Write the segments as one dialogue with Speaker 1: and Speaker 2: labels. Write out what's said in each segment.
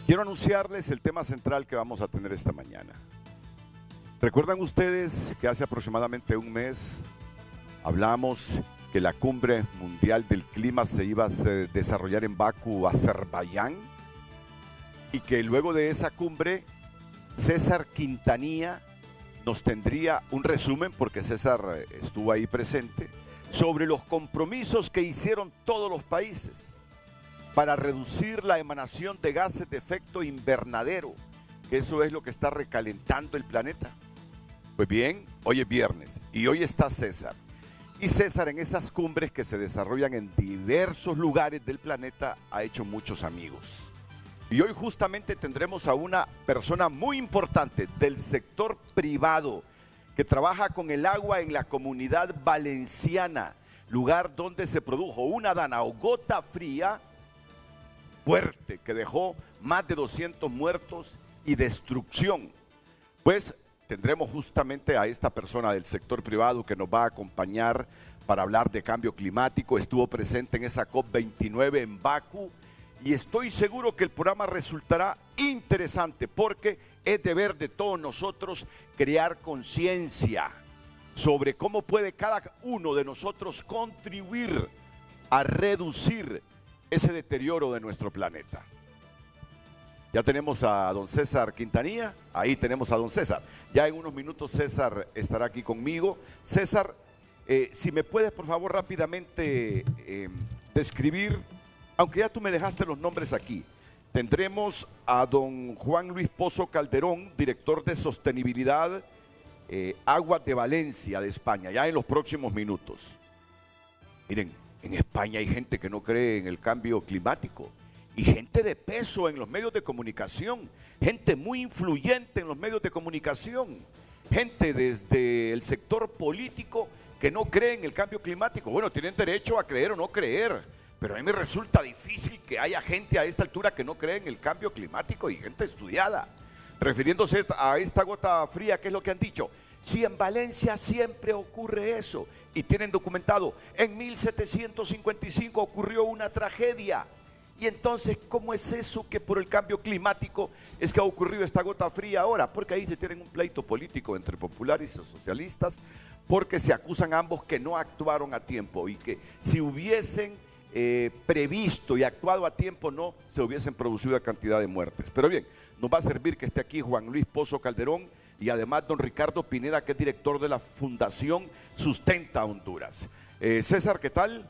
Speaker 1: Quiero anunciarles el tema central que vamos a tener esta mañana. ¿Recuerdan ustedes que hace aproximadamente un mes hablamos que la cumbre mundial del clima se iba a desarrollar en Bakú, Azerbaiyán? Y que luego de esa cumbre, César Quintanilla nos tendría un resumen, porque César estuvo ahí presente, sobre los compromisos que hicieron todos los países para reducir la emanación de gases de efecto invernadero, que eso es lo que está recalentando el planeta. Pues bien, hoy es viernes y hoy está César. Y César, en esas cumbres que se desarrollan en diversos lugares del planeta, ha hecho muchos amigos. Y hoy justamente tendremos a una persona muy importante del sector privado que trabaja con el agua en la Comunidad Valenciana, lugar donde se produjo una gota fría fuerte que dejó más de 200 muertos y destrucción. Pues tendremos justamente a esta persona del sector privado que nos va a acompañar para hablar de cambio climático. Estuvo presente en esa COP29 en Bakú y estoy seguro que el programa resultará interesante porque es deber de todos nosotros crear conciencia sobre cómo puede cada uno de nosotros contribuir a reducir ese deterioro de nuestro planeta. Ya tenemos a don César Quintanilla, ahí tenemos a don César. Ya en unos minutos César estará aquí conmigo. César, si me puedes por favor rápidamente describir, aunque ya tú me dejaste los nombres aquí, tendremos a don Juan Luis Pozo Calderón, director de Sostenibilidad Aguas de Valencia de España, ya en los próximos minutos. Miren, en España hay gente que no cree en el cambio climático y gente de peso en los medios de comunicación, gente muy influyente en los medios de comunicación, gente desde el sector político que no cree en el cambio climático. Bueno, tienen derecho a creer o no creer, pero a mí me resulta difícil que haya gente a esta altura que no cree en el cambio climático y gente estudiada. Refiriéndose a esta gota fría, ¿qué es lo que han dicho? Si en Valencia siempre ocurre eso y tienen documentado, en 1755 ocurrió una tragedia. Y entonces, ¿cómo es eso que por el cambio climático es que ha ocurrido esta gota fría ahora? Porque ahí se tienen un pleito político entre populares y socialistas, porque se acusan ambos que no actuaron a tiempo y que si hubiesen previsto y actuado a tiempo no se hubiesen producido la cantidad de muertes. Pero bien, nos va a servir que esté aquí Juan Luis Pozo Calderón y además don Ricardo Pineda, que es director de la Fundación Sustenta Honduras. César, ¿qué tal?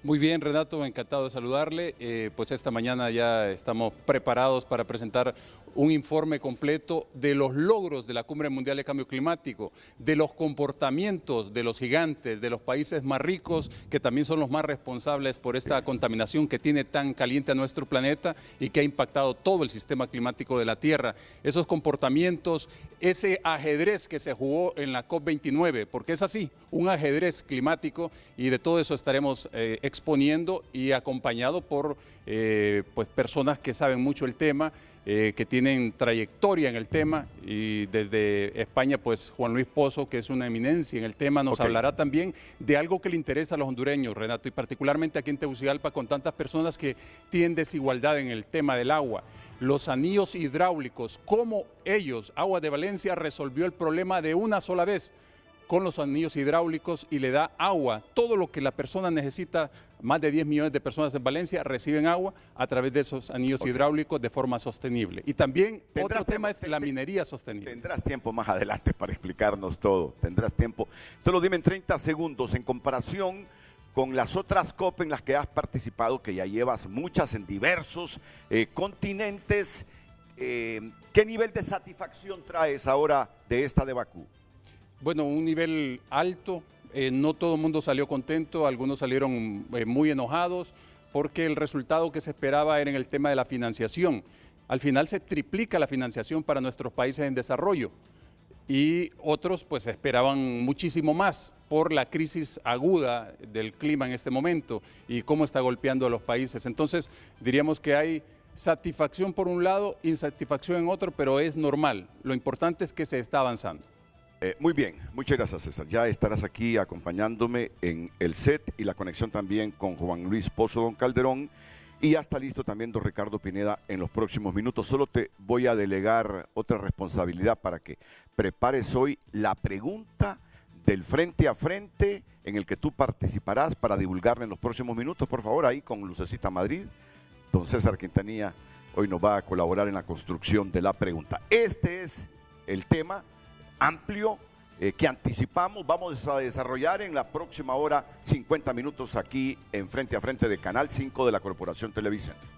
Speaker 2: Muy bien, Renato, encantado de saludarle. Pues esta mañana ya estamos preparados para presentar un informe completo de los logros de la Cumbre Mundial de Cambio Climático, de los comportamientos de los gigantes, de los países más ricos, que también son los más responsables por esta contaminación que tiene tan caliente a nuestro planeta y que ha impactado todo el sistema climático de la Tierra. Esos comportamientos, ese ajedrez que se jugó en la COP29, porque es así, un ajedrez climático, y de todo eso estaremos exponiendo y acompañado por pues personas que saben mucho el tema, que tienen trayectoria en el tema, y desde España pues Juan Luis Pozo, que es una eminencia en el tema, nos hablará también de algo que le interesa a los hondureños, Renato, y particularmente aquí en Tegucigalpa con tantas personas que tienen desigualdad en el tema del agua. Los anillos hidráulicos, cómo ellos, Agua de Valencia, resolvió el problema de una sola vez con los anillos hidráulicos y le da agua. Todo lo que la persona necesita, más de 10 millones de personas en Valencia reciben agua a través de esos anillos hidráulicos de forma sostenible. Y también otro tema es la minería sostenible.
Speaker 1: Tendrás tiempo más adelante para explicarnos todo, tendrás tiempo. Solo dime en 30 segundos, en comparación con las otras COP en las que has participado, que ya llevas muchas en diversos continentes, ¿qué nivel de satisfacción traes ahora de esta de Bakú?
Speaker 2: Bueno, un nivel alto, no todo el mundo salió contento, algunos salieron muy enojados porque el resultado que se esperaba era en el tema de la financiación. Al final se triplica la financiación para nuestros países en desarrollo y otros pues esperaban muchísimo más por la crisis aguda del clima en este momento y cómo está golpeando a los países. Entonces diríamos que hay satisfacción por un lado, insatisfacción en otro, pero es normal. Lo importante es que se está avanzando.
Speaker 1: Muy bien, muchas gracias César. Ya estarás aquí acompañándome en el set y la conexión también con Juan Luis Pozo don Calderón. Y ya está listo también don Ricardo Pineda en los próximos minutos. Solo te voy a delegar otra responsabilidad para que prepares hoy la pregunta del frente a frente en el que tú participarás para divulgarla en los próximos minutos, por favor, ahí con Lucecita Madrid. Don César Quintanilla hoy nos va a colaborar en la construcción de la pregunta. Este es el tema amplio que anticipamos, vamos a desarrollar en la próxima hora, 50 minutos aquí en Frente a Frente de Canal 5 de la Corporación Televicentro.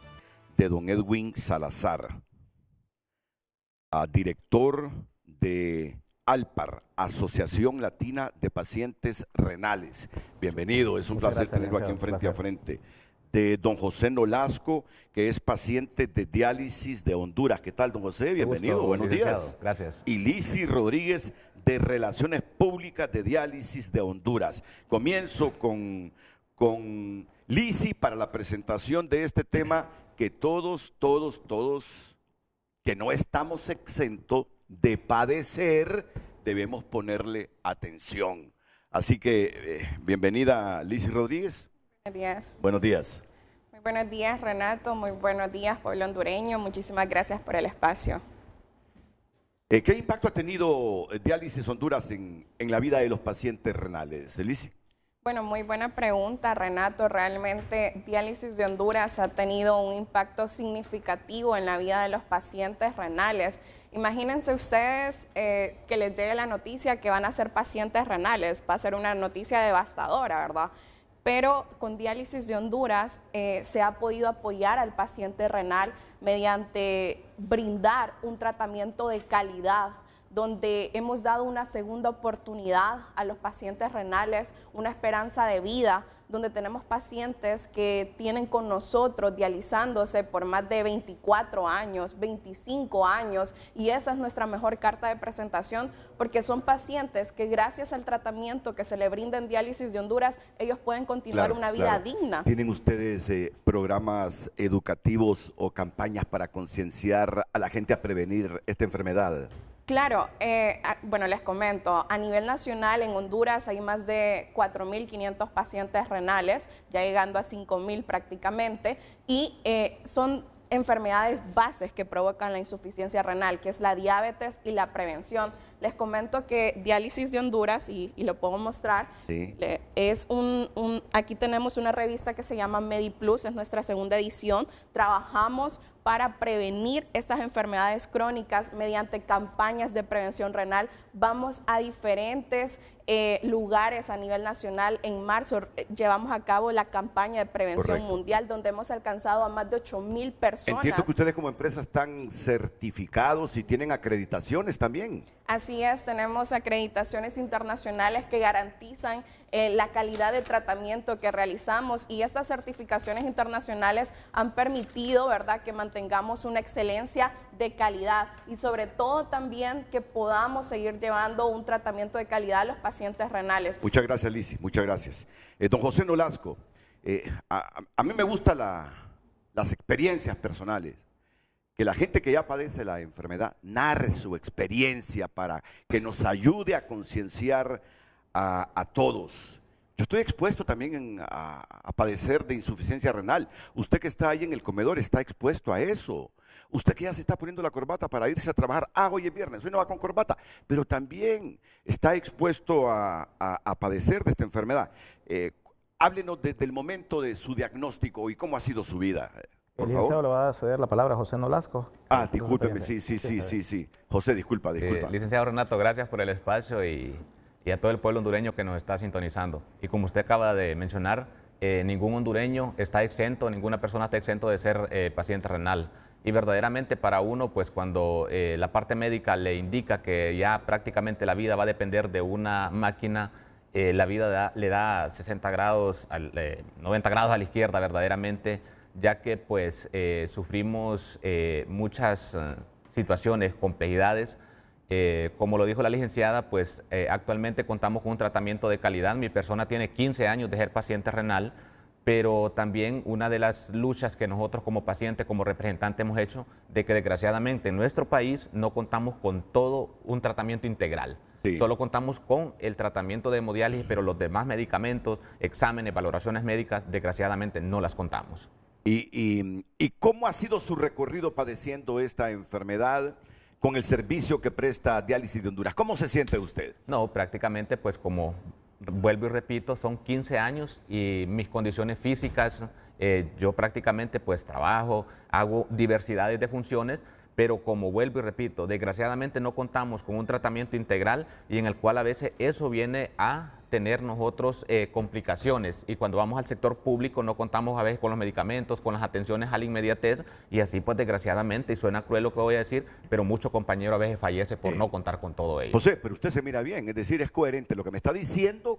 Speaker 1: De don Edwin Salazar, director de ALPAR, Asociación Latina de Pacientes Renales. Bienvenido, es un placer tenerlo aquí en Frente a Frente. De don José Nolasco, que es paciente de diálisis de Honduras. ¿Qué tal, don José? Bienvenido, buenos días.
Speaker 3: Gracias.
Speaker 1: Y Lisi Rodríguez, de Relaciones Públicas de Diálisis de Honduras. Comienzo con Lisi para la presentación de este tema que todos, que no estamos exentos de padecer, debemos ponerle atención. Así que, bienvenida Lisi Rodríguez.
Speaker 4: Buenos días.
Speaker 1: Buenos días.
Speaker 4: Muy buenos días, Renato. Muy buenos días, pueblo hondureño. Muchísimas gracias por el espacio.
Speaker 1: ¿Qué impacto ha tenido Diálisis Honduras en la vida de los pacientes renales, Lisi?
Speaker 4: Bueno, muy buena pregunta, Renato. Realmente Diálisis de Honduras ha tenido un impacto significativo en la vida de los pacientes renales. Imagínense ustedes que les llegue la noticia que van a ser pacientes renales. Va a ser una noticia devastadora, ¿verdad? Pero con Diálisis de Honduras se ha podido apoyar al paciente renal mediante brindar un tratamiento de calidad, donde hemos dado una segunda oportunidad a los pacientes renales, una esperanza de vida, donde tenemos pacientes que tienen con nosotros dializándose por más de 24 años, 25 años, y esa es nuestra mejor carta de presentación, porque son pacientes que gracias al tratamiento que se le brinda en Diálisis de Honduras, ellos pueden continuar una vida digna.
Speaker 1: ¿Tienen ustedes programas educativos o campañas para concienciar a la gente a prevenir esta enfermedad?
Speaker 4: Claro, bueno, les comento, a nivel nacional en Honduras hay más de 4.500 pacientes renales, ya llegando a 5.000 prácticamente, y son enfermedades bases que provocan la insuficiencia renal, que es la diabetes y la prevención. Les comento que Diálisis de Honduras, y lo puedo mostrar,
Speaker 1: sí,
Speaker 4: es aquí tenemos una revista que se llama MediPlus, es nuestra segunda edición. Trabajamos para prevenir estas enfermedades crónicas mediante campañas de prevención renal. Vamos a diferentes lugares a nivel nacional. En marzo llevamos a cabo la campaña de prevención mundial, donde hemos alcanzado a más de 8.000 personas.
Speaker 1: Entiendo que ustedes como empresa están certificados y tienen acreditaciones también.
Speaker 4: Así es, tenemos acreditaciones internacionales que garantizan la calidad de tratamiento que realizamos, y estas certificaciones internacionales han permitido, ¿verdad?, que mantengamos una excelencia de calidad y sobre todo también que podamos seguir llevando un tratamiento de calidad a los pacientes renales.
Speaker 1: Muchas gracias, Lisi, muchas gracias. Don José Nolasco, a mí me gustan las experiencias personales. Que la gente que ya padece la enfermedad narre su experiencia para que nos ayude a concienciar a todos. Yo estoy expuesto también a padecer de insuficiencia renal. Usted que está ahí en el comedor está expuesto a eso. Usted que ya se está poniendo la corbata para irse a trabajar. Hoy es viernes, hoy no va con corbata. Pero también está expuesto a padecer de esta enfermedad. Háblenos desde el momento de su diagnóstico y cómo ha sido su vida.
Speaker 3: El licenciado le va a ceder la palabra a José Nolasco.
Speaker 1: Discúlpeme, sí. José, disculpa.
Speaker 5: Licenciado Renato, gracias por el espacio y a todo el pueblo hondureño que nos está sintonizando. Y como usted acaba de mencionar, ningún hondureño está exento, ninguna persona está exento de ser paciente renal. Y verdaderamente para uno, pues cuando la parte médica le indica que ya prácticamente la vida va a depender de una máquina, la vida le da 60 grados, 90 grados a la izquierda verdaderamente, ya que pues sufrimos muchas situaciones, complejidades. Como lo dijo la licenciada, pues actualmente contamos con un tratamiento de calidad. Mi persona tiene 15 años de ser paciente renal, pero también una de las luchas que nosotros como pacientes, como representantes hemos hecho, de que desgraciadamente en nuestro país no contamos con todo un tratamiento integral. Sí. Solo contamos con el tratamiento de hemodiálisis, pero los demás medicamentos, exámenes, valoraciones médicas, desgraciadamente no las contamos.
Speaker 1: ¿Y cómo ha sido su recorrido padeciendo esta enfermedad con el servicio que presta Diálisis de Honduras? ¿Cómo se siente usted?
Speaker 5: No, prácticamente pues como vuelvo y repito, son 15 años y mis condiciones físicas, yo prácticamente pues trabajo, hago diversidades de funciones, pero como vuelvo y repito, desgraciadamente no contamos con un tratamiento integral y en el cual a veces eso viene a tener nosotros complicaciones, y cuando vamos al sector público no contamos a veces con los medicamentos, con las atenciones a la inmediatez, y así pues desgraciadamente, y suena cruel lo que voy a decir, pero mucho compañero a veces fallece por no contar con todo ello.
Speaker 1: José, pero usted se mira bien, es decir, es coherente lo que me está diciendo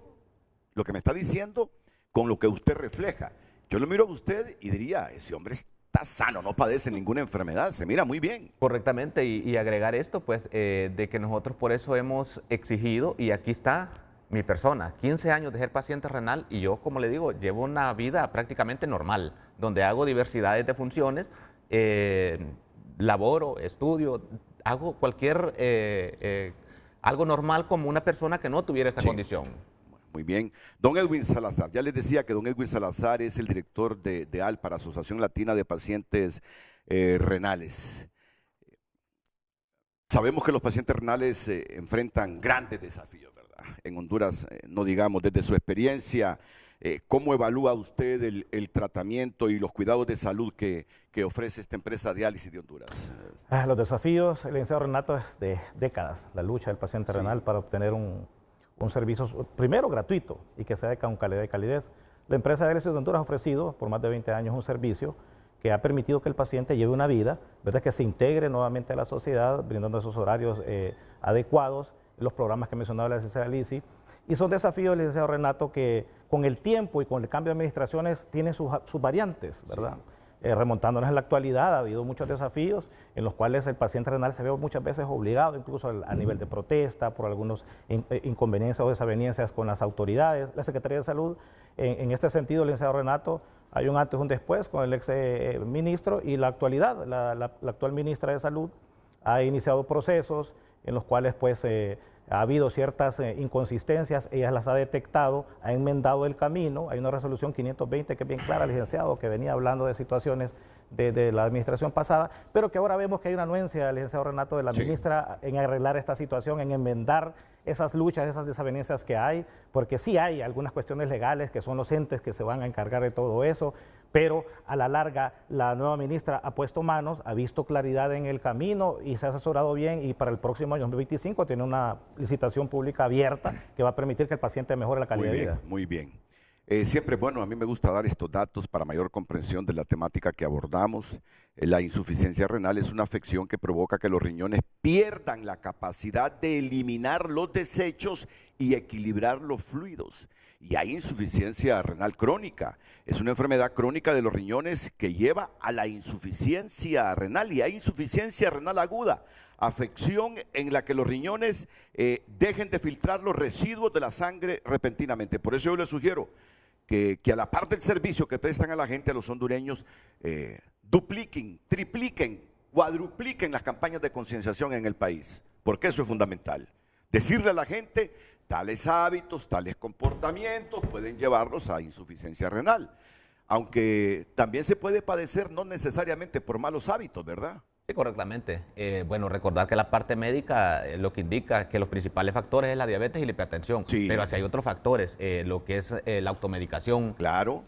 Speaker 1: con lo que usted refleja. Yo lo miro a usted y diría, ese hombre está sano, no padece ninguna enfermedad, se mira muy bien.
Speaker 5: Correctamente, y agregar esto, pues, de que nosotros por eso hemos exigido, y aquí está mi persona, 15 años de ser paciente renal, y yo, como le digo, llevo una vida prácticamente normal, donde hago diversidades de funciones, laboro, estudio, hago cualquier, algo normal como una persona que no tuviera esta condición.
Speaker 1: Muy bien. Don Edwin Salazar, ya les decía que don Edwin Salazar es el director de ALPAR, Asociación Latina de Pacientes Renales. Sabemos que los pacientes renales enfrentan grandes desafíos, ¿verdad? En Honduras, no digamos, desde su experiencia, ¿cómo evalúa usted el tratamiento y los cuidados de salud que ofrece esta empresa Diálisis de Honduras?
Speaker 3: Los desafíos, el licenciado Renato, es de décadas, la lucha del paciente renal para obtener un servicio, primero gratuito, y que sea con calidad y calidez. La empresa Diálisis de Honduras ha ofrecido por más de 20 años un servicio que ha permitido que el paciente lleve una vida, ¿verdad?, que se integre nuevamente a la sociedad, brindando esos horarios adecuados, los programas que mencionaba la licenciada Lisi. Y son desafíos, licenciado Renato, que con el tiempo y con el cambio de administraciones tienen sus variantes, ¿verdad? Sí. Remontándonos en la actualidad, ha habido muchos desafíos en los cuales el paciente renal se ve muchas veces obligado, incluso a nivel de protesta, por algunos inconveniencias o desavenencias con las autoridades. La Secretaría de Salud, en este sentido, licenciado Renato, hay un antes y un después con el ex ministro, y la actualidad, la actual ministra de Salud ha iniciado procesos en los cuales pues ha habido ciertas inconsistencias, ella las ha detectado, ha enmendado el camino. Hay una resolución 520 que es bien clara, licenciado, que venía hablando de situaciones de la administración pasada, pero que ahora vemos que hay una anuencia, licenciado Renato, de la ministra en arreglar esta situación, en enmendar esas luchas, esas desavenencias que hay, porque sí hay algunas cuestiones legales que son los entes que se van a encargar de todo eso, pero a la larga la nueva ministra ha puesto manos, ha visto claridad en el camino y se ha asesorado bien, y para el próximo año 2025 tiene una licitación pública abierta que va a permitir que el paciente mejore la calidad de vida.
Speaker 1: Muy bien. Siempre, bueno, a mí me gusta dar estos datos para mayor comprensión de la temática que abordamos. La insuficiencia renal es una afección que provoca que los riñones pierdan la capacidad de eliminar los desechos y equilibrar los fluidos. Y hay insuficiencia renal crónica. Es una enfermedad crónica de los riñones que lleva a la insuficiencia renal, y hay insuficiencia renal aguda, afección en la que los riñones dejen de filtrar los residuos de la sangre repentinamente. Por eso yo les sugiero que a la par del servicio que prestan a la gente, a los hondureños, dupliquen, tripliquen, cuadrupliquen las campañas de concienciación en el país, porque eso es fundamental. Decirle a la gente, tales hábitos, tales comportamientos pueden llevarlos a insuficiencia renal, aunque también se puede padecer no necesariamente por malos hábitos, ¿verdad?
Speaker 5: Sí, correctamente. Bueno, recordar que la parte médica lo que indica que los principales factores es la diabetes y la hipertensión, sí, pero así hay otros factores, lo que es la automedicación,
Speaker 1: claro,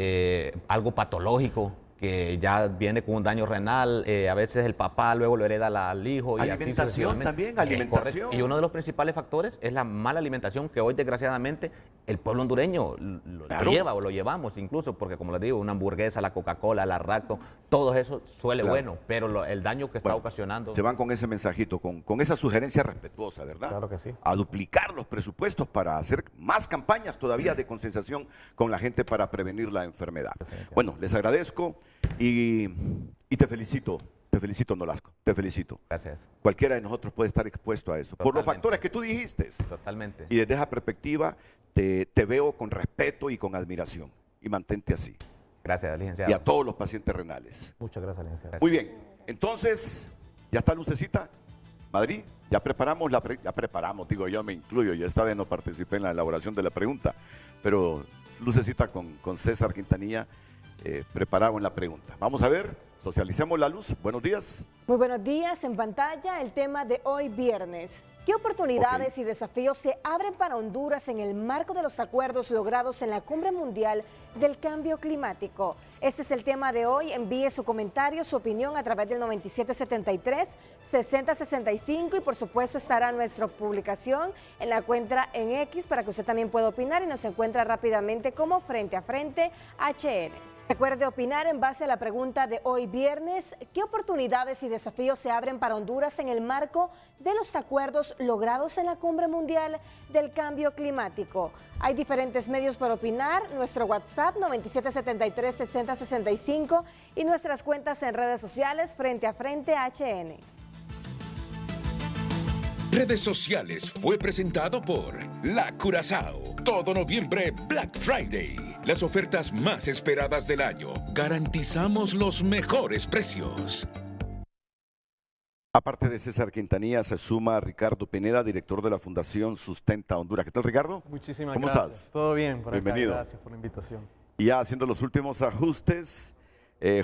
Speaker 5: algo patológico que ya viene con un daño renal, a veces el papá luego lo hereda al hijo.
Speaker 1: Alimentación también, alimentación.
Speaker 5: Y uno de los principales factores es la mala alimentación, que hoy desgraciadamente el pueblo hondureño lo lleva o lo llevamos incluso, porque como les digo, una hamburguesa, la Coca-Cola, la Racto, todo eso suele bueno, pero el daño que está ocasionando.
Speaker 1: Se van con ese mensajito, con esa sugerencia respetuosa, ¿verdad?
Speaker 3: Claro que sí.
Speaker 1: A duplicar los presupuestos para hacer más campañas todavía de concienciación con la gente para prevenir la enfermedad. Bueno, les agradezco. Y te felicito, Nolasco, te felicito.
Speaker 5: Gracias.
Speaker 1: Cualquiera de nosotros puede estar expuesto a eso, totalmente, por los factores que tú dijiste.
Speaker 5: Totalmente.
Speaker 1: Y desde esa perspectiva te veo con respeto y con admiración. Y mantente así.
Speaker 5: Gracias, licenciado.
Speaker 1: Y a todos los pacientes renales.
Speaker 3: Muchas gracias, licenciado.
Speaker 1: Muy bien, entonces, ¿ya está lucecita? Madrid, ya preparamos, digo, yo me incluyo, yo esta vez no participé en la elaboración de la pregunta, pero lucecita con César Quintanilla. prepararon la pregunta. Vamos a ver, socialicemos la luz. Buenos días.
Speaker 6: Muy buenos días. En pantalla el tema de hoy viernes. ¿Qué oportunidades y desafíos se abren para Honduras en el marco de los acuerdos logrados en la Cumbre Mundial del Cambio Climático? Este es el tema de hoy. Envíe su comentario, su opinión a través del 9773-6065 y por supuesto estará nuestra publicación en la cuenta en X para que usted también pueda opinar y nos encuentra rápidamente como Frente a Frente HN. Recuerde opinar en base a la pregunta de hoy viernes. ¿Qué oportunidades y desafíos se abren para Honduras en el marco de los acuerdos logrados en la Cumbre Mundial del Cambio Climático? Hay diferentes medios para opinar. Nuestro WhatsApp 9773-6065 y nuestras cuentas en redes sociales Frente a Frente HN.
Speaker 7: Redes sociales fue presentado por La Curazao. Todo noviembre Black Friday. Las ofertas más esperadas del año. Garantizamos los mejores precios.
Speaker 1: Aparte de César Quintanilla, se suma Ricardo Pineda, director de la Fundación Sustenta Honduras. ¿Qué tal, Ricardo?
Speaker 8: Muchísimas
Speaker 1: gracias.
Speaker 8: ¿Cómo estás? Todo bien por
Speaker 1: Bienvenido.
Speaker 8: acá. Gracias por la invitación.
Speaker 1: Y ya haciendo los últimos ajustes,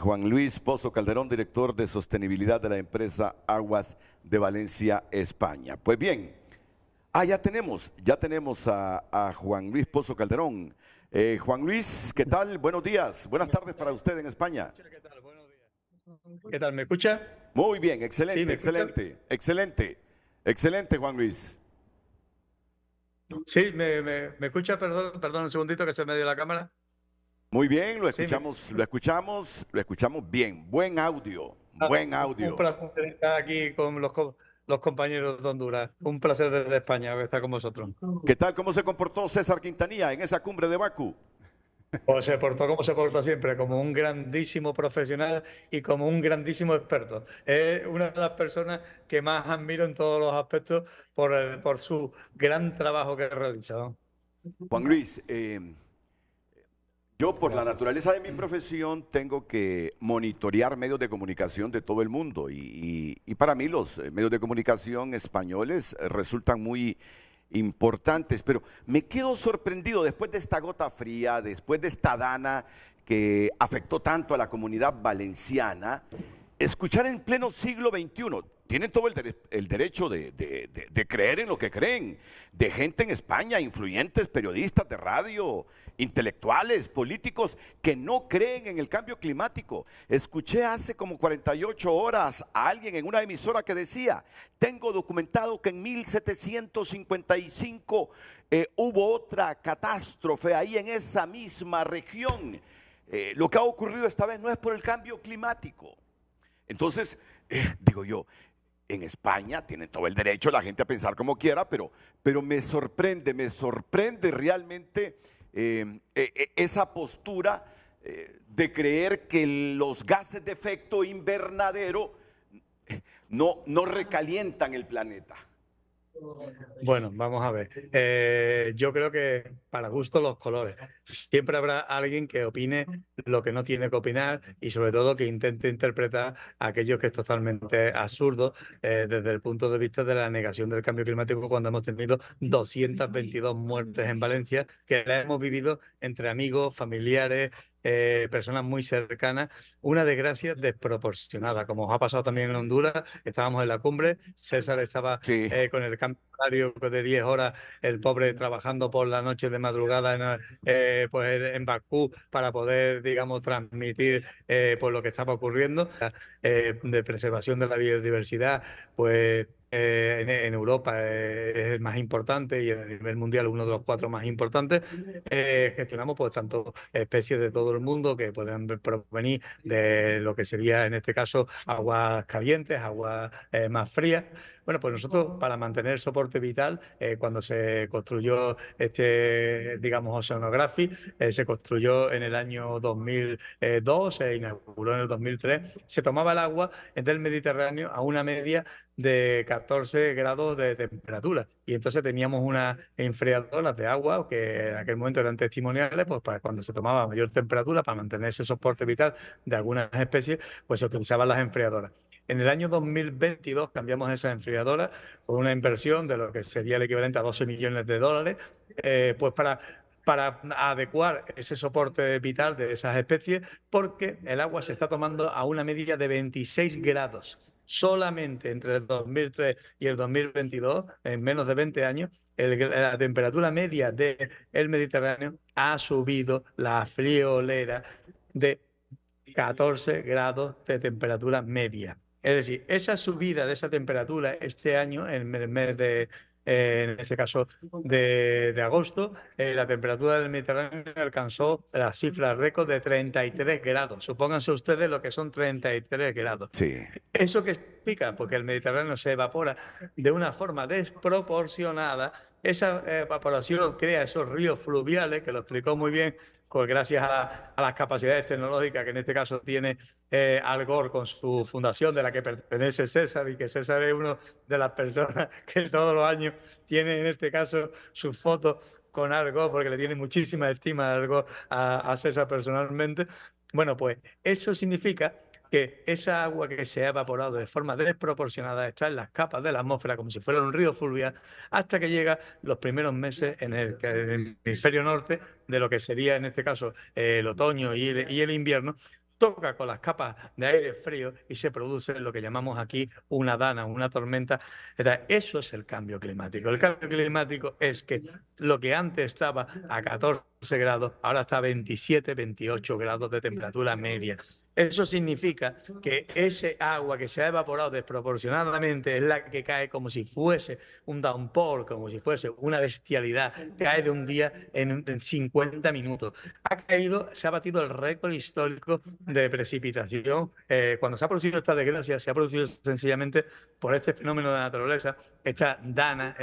Speaker 1: Juan Luis Pozo Calderón, director de sostenibilidad de la empresa Aguas de Valencia, España. Pues bien, ya tenemos a Juan Luis Pozo Calderón. Juan Luis, ¿qué tal? Buenos días, buenas tardes para usted en España.
Speaker 9: ¿Qué tal? Buenos días. ¿Qué tal? ¿Me escucha?
Speaker 1: Muy bien, excelente,
Speaker 9: ¿Sí, me
Speaker 1: excelente, Juan Luis.
Speaker 9: Sí, ¿me escucha? Perdón un segundito que se me dio la cámara.
Speaker 1: Muy bien, lo escuchamos bien. Buen audio.
Speaker 9: Un placer estar aquí con los compañeros de Honduras. Un placer desde España estar con vosotros.
Speaker 1: ¿Qué tal? ¿Cómo se comportó César Quintanilla en esa cumbre de Bakú?
Speaker 9: Pues se portó como se porta siempre, como un grandísimo profesional y como un grandísimo experto. Es una de las personas que más admiro en todos los aspectos por su gran trabajo que ha realizado.
Speaker 1: Juan Luis, yo por la naturaleza de mi profesión tengo que monitorear medios de comunicación de todo el mundo y para mí los medios de comunicación españoles resultan muy importantes, pero me quedo sorprendido después de esta gota fría, después de esta dana que afectó tanto a la comunidad valenciana, escuchar en pleno siglo XXI. Tienen todo el derecho de creer en lo que creen, de gente en España, influyentes, periodistas de radio, intelectuales, políticos que no creen en el cambio climático. Escuché hace como 48 horas a alguien en una emisora que decía, tengo documentado que en 1755 hubo otra catástrofe ahí en esa misma región. Lo que ha ocurrido esta vez no es por el cambio climático. Entonces, digo yo, en España tiene todo el derecho la gente a pensar como quiera, pero me sorprende realmente esa postura de creer que los gases de efecto invernadero no recalientan el planeta.
Speaker 9: Bueno, vamos a ver. Yo creo que para gusto los colores. Siempre habrá alguien que opine lo que no tiene que opinar y sobre todo que intente interpretar aquello que es totalmente absurdo desde el punto de vista de la negación del cambio climático cuando hemos tenido 222 muertes en Valencia, que las hemos vivido entre amigos, familiares, personas muy cercanas, una desgracia desproporcionada, como os ha pasado también en Honduras. Estábamos en la cumbre, César estaba con el cambio horario de 10 horas, el pobre trabajando por la noche de madrugada en Bakú para poder, digamos, transmitir por lo que estaba ocurriendo, de preservación de la biodiversidad, pues en Europa es el más importante y a nivel mundial uno de los 4 más importantes. Gestionamos pues tanto especies de todo el mundo que pueden provenir de lo que sería en este caso aguas calientes, aguas más frías. Bueno, pues nosotros para mantener el soporte vital, cuando se construyó digamos, Oceanography, se construyó en el año 2002, se inauguró en el 2003, se tomaba el agua del Mediterráneo a una media de 14 grados de temperatura y entonces teníamos unas enfriadoras de agua que en aquel momento eran testimoniales, pues para cuando se tomaba mayor temperatura para mantener ese soporte vital de algunas especies, pues se utilizaban las enfriadoras. En el año 2022 cambiamos esas enfriadoras con una inversión de lo que sería el equivalente a 12 millones de dólares, pues para para adecuar ese soporte vital de esas especies, porque el agua se está tomando a una media de 26 grados. Solamente entre el 2003 y el 2022, en menos de 20 años, la temperatura media del Mediterráneo ha subido la friolera de 14 grados de temperatura media. Es decir, esa subida de esa temperatura este año, en el mes de, en este caso de agosto, la temperatura del Mediterráneo alcanzó la cifra récord de 33 grados. Supónganse ustedes lo que son 33 grados.
Speaker 1: Sí.
Speaker 9: ¿Eso qué significa? Porque el Mediterráneo se evapora de una forma desproporcionada. Esa evaporación crea esos ríos fluviales, que lo explicó muy bien, pues gracias a las capacidades tecnológicas que en este caso tiene Al Gore con su fundación, de la que pertenece César, y que César es una de las personas que todos los años tiene en este caso sus fotos con Al Gore, porque le tiene muchísima estima a Al Gore, a César personalmente. Bueno, pues eso significa que esa agua que se ha evaporado de forma desproporcionada está en las capas de la atmósfera como si fuera un río fluvial, hasta que llega los primeros meses en el hemisferio norte de lo que sería en este caso el otoño y el invierno, toca con las capas de aire frío y se produce lo que llamamos aquí una dana, una tormenta. Eso es el cambio climático. El cambio climático es que lo que antes estaba a 14 grados, ahora está a 27, 28 grados de temperatura media. Eso significa que ese agua que se ha evaporado desproporcionadamente es la que cae como si fuese un downpour, como si fuese una bestialidad, cae de un día en 50 minutos. Ha caído, se ha batido el récord histórico de precipitación. Cuando se ha producido esta desgracia, se ha producido sencillamente por este fenómeno de la naturaleza, esta dana,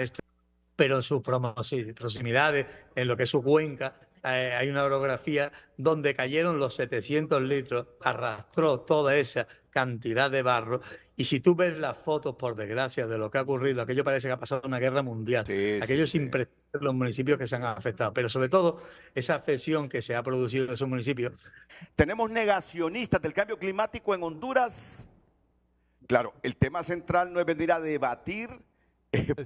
Speaker 9: pero en sus proximidades, en lo que es su cuenca, hay una orografía donde cayeron los 700 litros, arrastró toda esa cantidad de barro, y si tú ves las fotos, por desgracia, de lo que ha ocurrido, aquello parece que ha pasado una guerra mundial. Aquello es impresionante, los municipios que se han afectado, pero sobre todo esa afección que se ha producido en esos municipios.
Speaker 1: Tenemos negacionistas del cambio climático en Honduras. Claro, el tema central no es venir a debatir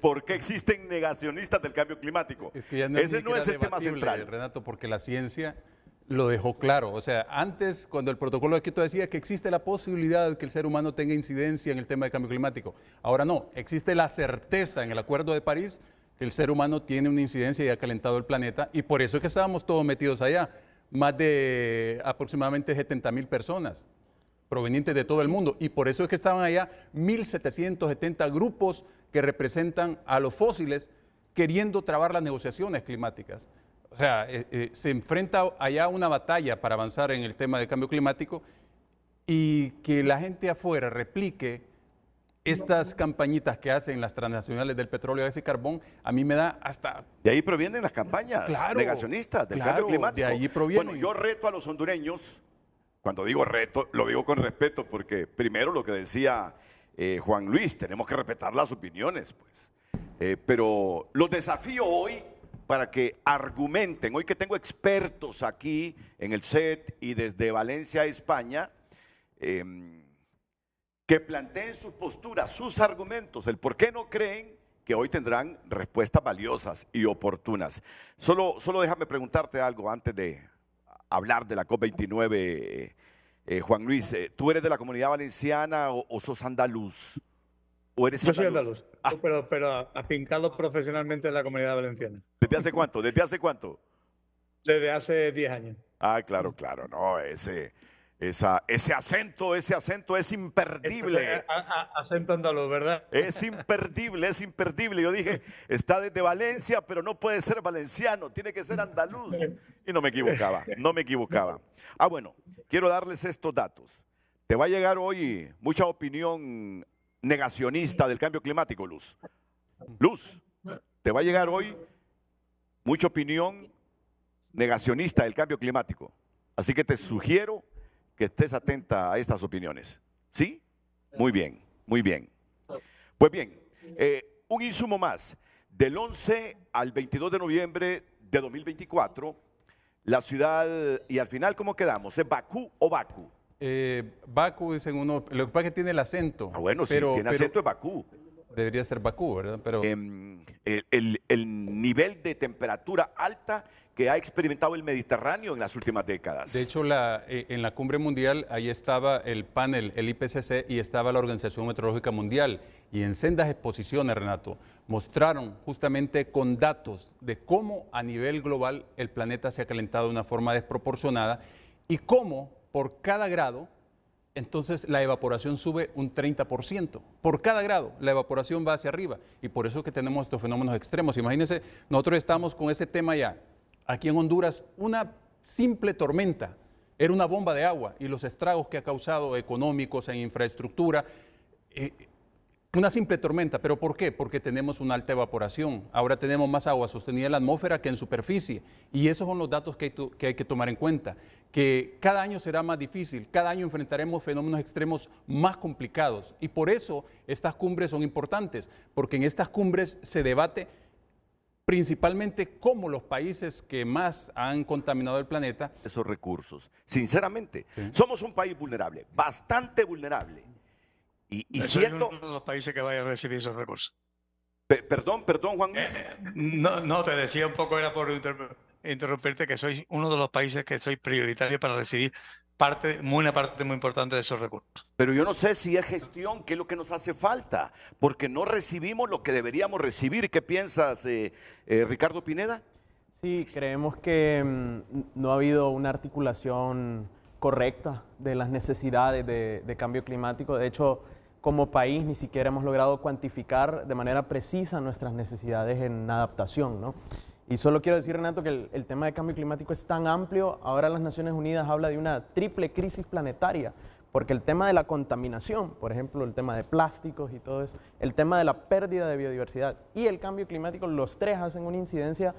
Speaker 1: ¿por qué existen negacionistas del cambio climático?
Speaker 2: Es que ya
Speaker 1: ese no es el tema central,
Speaker 2: Renato, porque la ciencia lo dejó claro. O sea, antes, cuando el protocolo de Kioto decía que existe la posibilidad de que el ser humano tenga incidencia en el tema de cambio climático, ahora no, existe la certeza en el Acuerdo de París que el ser humano tiene una incidencia y ha calentado el planeta, y por eso es que estábamos todos metidos allá, más de aproximadamente 70,000 personas provenientes de todo el mundo, y por eso es que estaban allá 1.770 grupos que representan a los fósiles queriendo trabar las negociaciones climáticas. O sea, se enfrenta allá una batalla para avanzar en el tema del cambio climático, y que la gente afuera replique estas campañitas que hacen las transnacionales del petróleo, gas y carbón, a mí me da hasta...
Speaker 1: De ahí provienen las campañas negacionistas del cambio climático.
Speaker 2: De ahí provienen.
Speaker 1: Bueno, yo reto a los hondureños, cuando digo reto, lo digo con respeto, porque primero lo que decía Juan Luis, tenemos que respetar las opiniones, pues. Pero los desafío hoy para que argumenten, hoy que tengo expertos aquí en el set y desde Valencia, España, que planteen sus posturas, sus argumentos, el por qué no creen que hoy tendrán respuestas valiosas y oportunas. Solo déjame preguntarte algo antes de hablar de la COP29, Juan Luis. ¿Tú eres de la Comunidad Valenciana o sos andaluz? ¿O eres
Speaker 9: andaluz? Yo soy andaluz, pero afincado profesionalmente en la Comunidad Valenciana.
Speaker 1: ¿Desde hace cuánto? ¿Desde hace cuánto?
Speaker 9: Desde hace 10 años.
Speaker 1: Ah, claro, no, ese acento es imperdible.
Speaker 9: Acento andaluz, ¿verdad?
Speaker 1: Es imperdible. Yo dije, está desde Valencia, pero no puede ser valenciano, tiene que ser andaluz. Y no me equivocaba. Ah, bueno, quiero darles estos datos. Te va a llegar hoy mucha opinión negacionista del cambio climático, Luz. Luz, te va a llegar hoy mucha opinión negacionista del cambio climático. Así que te sugiero que estés atenta a estas opiniones. ¿Sí? Muy bien. Pues bien, un insumo más. Del 11 al 22 de noviembre de 2024, la ciudad, y al final, ¿cómo quedamos? ¿Es Bakú o Bakú?
Speaker 2: Bakú dicen uno, lo que pasa es que tiene el acento.
Speaker 1: Ah, bueno, sí, tiene acento es Bakú.
Speaker 2: Debería ser Bakú, ¿verdad? Pero
Speaker 1: el nivel de temperatura alta que ha experimentado el Mediterráneo en las últimas décadas.
Speaker 2: de hecho, en la cumbre mundial, ahí estaba el panel, el IPCC, y estaba la Organización Meteorológica Mundial. Y en sendas exposiciones, Renato, mostraron justamente con datos de cómo a nivel global el planeta se ha calentado de una forma desproporcionada y cómo por cada grado, entonces la evaporación sube un 30%. Por cada grado, la evaporación va hacia arriba. Y por eso es que tenemos estos fenómenos extremos. Imagínense, nosotros estamos con ese tema ya. Aquí en Honduras, una simple tormenta era una bomba de agua y los estragos que ha causado económicos en infraestructura, una simple tormenta. ¿Pero por qué? Porque tenemos una alta evaporación. Ahora tenemos más agua sostenida en la atmósfera que en superficie. Y esos son los datos que hay que tomar en cuenta. Que cada año será más difícil, cada año enfrentaremos fenómenos extremos más complicados. Y por eso estas cumbres son importantes, porque en estas cumbres se debate principalmente cómo los países que más han contaminado el planeta.
Speaker 1: Esos recursos. Sinceramente, somos un país vulnerable, bastante vulnerable. Y siento...
Speaker 9: uno de los países que vaya a recibir esos recursos.
Speaker 1: Perdón, Juan Luis.
Speaker 9: No, te decía un poco, era por interrumpirte, que sois uno de los países que sois prioritarios para recibir una parte muy importante de esos recursos.
Speaker 1: Pero yo no sé si es gestión, qué es lo que nos hace falta, porque no recibimos lo que deberíamos recibir. ¿Qué piensas, Ricardo Pineda?
Speaker 8: Sí, creemos que no ha habido una articulación correcta de las necesidades de cambio climático. De hecho, como país ni siquiera hemos logrado cuantificar de manera precisa nuestras necesidades en adaptación, ¿no? Y solo quiero decir, Renato, que el tema de cambio climático es tan amplio. Ahora las Naciones Unidas habla de una triple crisis planetaria, porque el tema de la contaminación, por ejemplo, el tema de plásticos y todo eso, el tema de la pérdida de biodiversidad y el cambio climático, los tres hacen una incidencia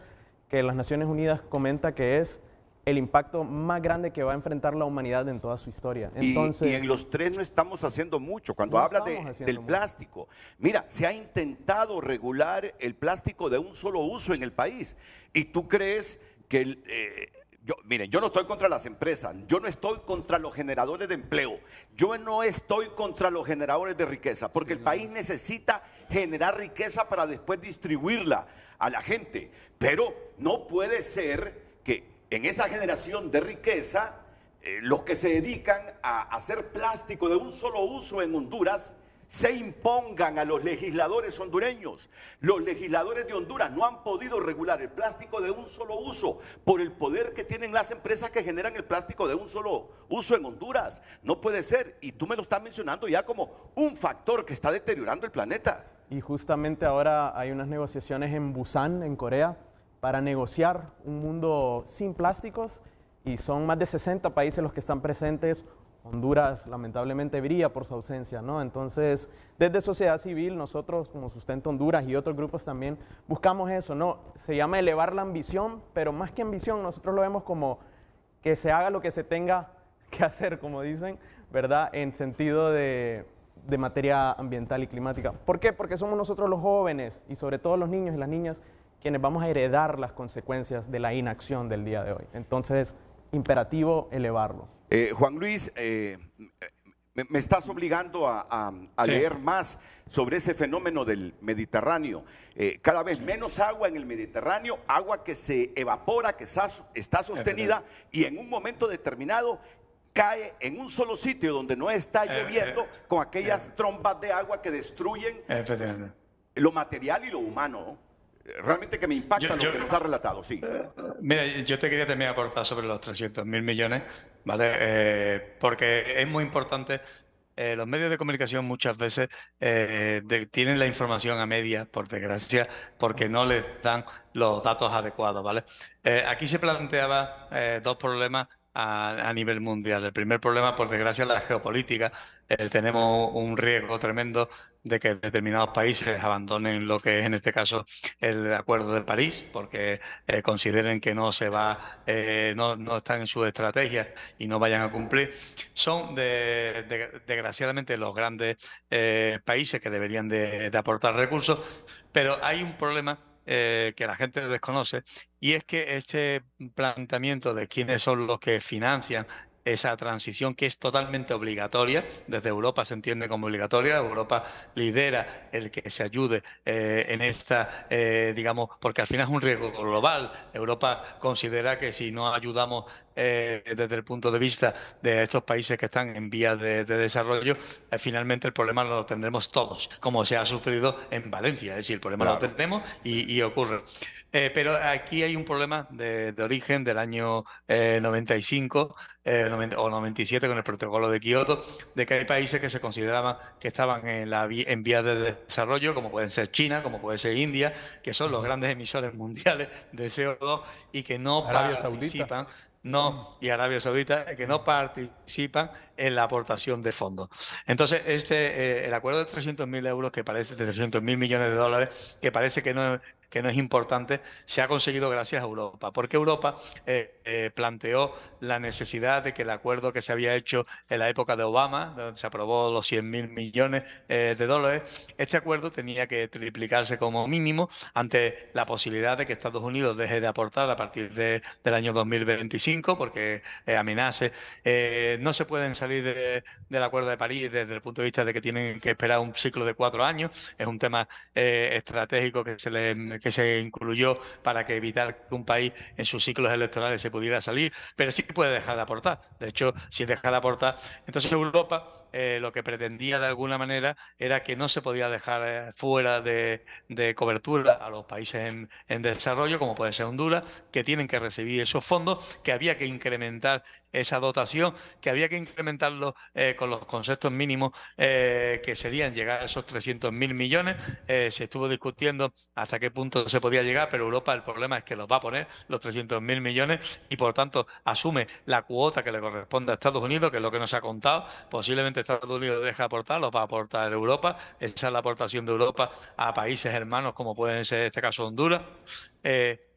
Speaker 8: que las Naciones Unidas comenta que es el impacto más grande que va a enfrentar la humanidad en toda su historia. Entonces,
Speaker 1: y en los tres no estamos haciendo mucho. Cuando habla del plástico, mira, se ha intentado regular el plástico de un solo uso en el país. ¿Y tú crees que miren, yo no estoy contra las empresas, yo no estoy contra los generadores de empleo, yo no estoy contra los generadores de riqueza, porque el país necesita generar riqueza para después distribuirla a la gente. Pero no puede ser que en esa generación de riqueza, los que se dedican a hacer plástico de un solo uso en Honduras se impongan a los legisladores hondureños. Los legisladores de Honduras no han podido regular el plástico de un solo uso por el poder que tienen las empresas que generan el plástico de un solo uso en Honduras. No puede ser, y tú me lo estás mencionando ya como un factor que está deteriorando el planeta.
Speaker 8: Y justamente ahora hay unas negociaciones en Busan, en Corea, para negociar un mundo sin plásticos, y son más de 60 países los que están presentes. Honduras lamentablemente brilla por su ausencia, ¿no? Entonces, desde sociedad civil, nosotros como Sustenta Honduras y otros grupos también buscamos eso, ¿no? Se llama elevar la ambición, pero más que ambición, nosotros lo vemos como que se haga lo que se tenga que hacer, como dicen, ¿verdad? En sentido de materia ambiental y climática. ¿Por qué? Porque somos nosotros los jóvenes y sobre todo los niños y las niñas quienes vamos a heredar las consecuencias de la inacción del día de hoy. Entonces, imperativo elevarlo.
Speaker 1: Juan Luis, me estás obligando a leer más sobre ese fenómeno del Mediterráneo. Cada vez menos agua en el Mediterráneo, agua que se evapora, que está sostenida y en un momento determinado cae en un solo sitio donde no está lloviendo con aquellas trombas de agua que destruyen lo material y lo humano, ¿no? Realmente que me impacta lo que nos ha relatado, sí.
Speaker 9: Mira, yo te quería también aportar sobre los 300.000 millones, ¿vale? Porque es muy importante. Los medios de comunicación muchas veces tienen la información a medias, por desgracia, porque no les dan los datos adecuados, ¿vale? Aquí se planteaba dos problemas a nivel mundial. El primer problema, por desgracia, es la geopolítica. Tenemos un riesgo tremendo de que determinados países abandonen lo que es, en este caso, el Acuerdo de París, porque consideren que no están en su estrategia y no vayan a cumplir. Son, desgraciadamente, los grandes países que deberían de aportar recursos, pero hay un problema que la gente desconoce, y es que este planteamiento de quiénes son los que financian esa transición que es totalmente obligatoria. Desde Europa se entiende como obligatoria. Europa lidera el que se ayude en esta, digamos, porque al final es un riesgo global. Europa considera que si no ayudamos desde el punto de vista de estos países que están en vías de desarrollo, finalmente el problema lo tendremos todos, como se ha sufrido en Valencia. Es decir, el problema lo tenemos y ocurre. Pero aquí hay un problema de origen del año 95 o 97 con el protocolo de Kioto, de que hay países que se consideraban que estaban en vías de desarrollo, como pueden ser China, como puede ser India, que son los grandes emisores mundiales de CO2 y que no
Speaker 2: Arabia
Speaker 9: participan.
Speaker 2: Saudita.
Speaker 9: Y Arabia Saudita, que no participan en la aportación de fondos. Entonces, el acuerdo de 300.000 euros, que parece, de 300.000 millones de dólares, que parece que no es importante, se ha conseguido gracias a Europa, porque Europa planteó la necesidad de que el acuerdo que se había hecho en la época de Obama, donde se aprobó los 100.000 millones de dólares, este acuerdo tenía que triplicarse como mínimo ante la posibilidad de que Estados Unidos deje de aportar a partir del año 2025, porque amenace. No se pueden salir del Acuerdo de París desde el punto de vista de que tienen que esperar un ciclo de 4 años. Es un tema estratégico que se incluyó para que evitar que un país en sus ciclos electorales se pudiera salir, pero sí puede dejar de aportar. De hecho, si deja de aportar, entonces Europa lo que pretendía de alguna manera era que no se podía dejar fuera de cobertura a los países en desarrollo, como puede ser Honduras, que tienen que recibir esos fondos, que había que incrementar esa dotación, que había que incrementarlo con los conceptos mínimos que serían llegar a esos 300.000 millones. Se estuvo discutiendo hasta qué punto se podía llegar, pero Europa, el problema es que los va a poner los 300.000 millones y por tanto asume la cuota que le corresponde a Estados Unidos, que es lo que nos ha contado. Posiblemente Estados Unidos deje aportar, los va a aportar Europa. Esa es la aportación de Europa a países hermanos como pueden ser en este caso Honduras.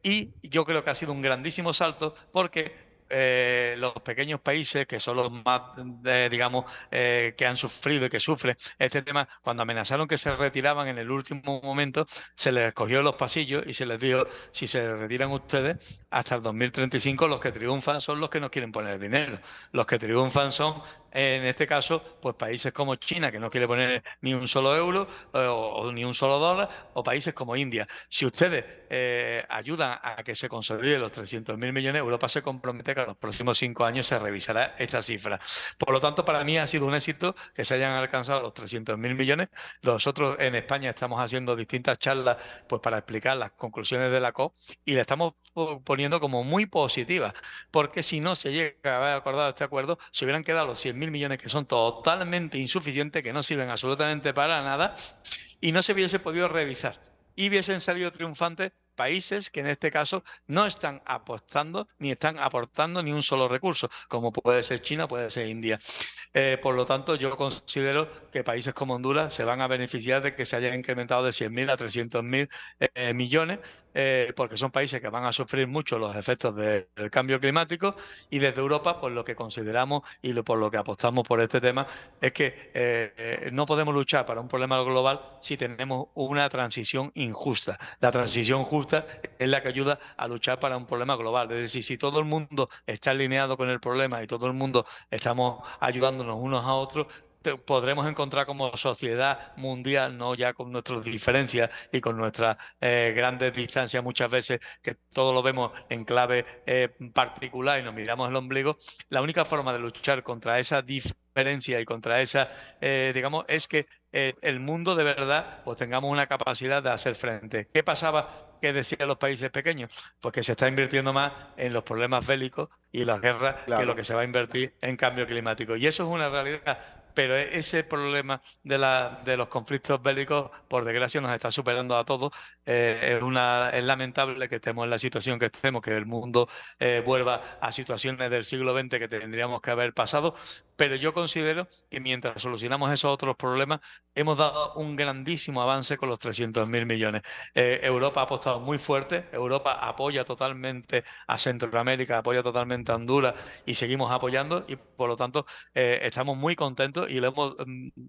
Speaker 9: Y yo creo que ha sido un grandísimo salto porque los pequeños países que son los más, digamos, que han sufrido y que sufren este tema, cuando amenazaron que se retiraban en el último momento, se les cogió los pasillos y se les dijo, si se retiran ustedes, hasta el 2035 los que triunfan son los que no quieren poner dinero. Los que triunfan son, en este caso, pues países como China, que no quiere poner ni un solo euro o ni un solo dólar, o países como India. Si ustedes ayudan a que se consoliden los 300.000 millones, Europa se compromete que en los próximos 5 años se revisará esta cifra. Por lo tanto, para mí ha sido un éxito que se hayan alcanzado los 300.000 millones. Nosotros en España estamos haciendo distintas charlas pues para explicar las conclusiones de la COP y la estamos poniendo como muy positiva, porque si no se llega a haber acordado este acuerdo, se hubieran quedado los 100.000 millones que son totalmente insuficientes, que no sirven absolutamente para nada y no se hubiese podido revisar. Y hubiesen salido triunfantes países que en este caso no están apostando ni están aportando ni un solo recurso, como puede ser China, puede ser India. Por lo tanto, yo considero que países como Honduras se van a beneficiar de que se haya incrementado de 100.000 a 300.000 millones, porque son países que van a sufrir mucho los efectos del cambio climático y desde Europa, pues lo que consideramos y por lo que apostamos por este tema es que no podemos luchar para un problema global si tenemos una transición injusta. La transición justa es la que ayuda a luchar para un problema global. Es decir, si todo el mundo está alineado con el problema y todo el mundo estamos ayudándonos unos a otros, podremos encontrar como sociedad mundial, no ya con nuestras diferencias y con nuestras grandes distancias muchas veces, que todo lo vemos en clave particular y nos miramos el ombligo. La única forma de luchar contra esa diferencia y contra esa, digamos, es que el mundo de verdad pues tengamos una capacidad de hacer frente. ¿Qué pasaba? ¿Qué decían los países pequeños? Pues que se está invirtiendo más en los problemas bélicos y las guerras que lo que se va a invertir en cambio climático. Y eso es una realidad. Pero ese problema de los conflictos bélicos, por desgracia, nos está superando a todos. Es lamentable que estemos en la situación que estemos, que el mundo vuelva a situaciones del siglo XX que tendríamos que haber pasado. Pero yo considero que mientras solucionamos esos otros problemas, hemos dado un grandísimo avance con los 300.000 millones. Europa ha apostado muy fuerte, Europa apoya totalmente a Centroamérica, apoya totalmente a Honduras y seguimos apoyando y por lo tanto estamos muy contentos y lo hemos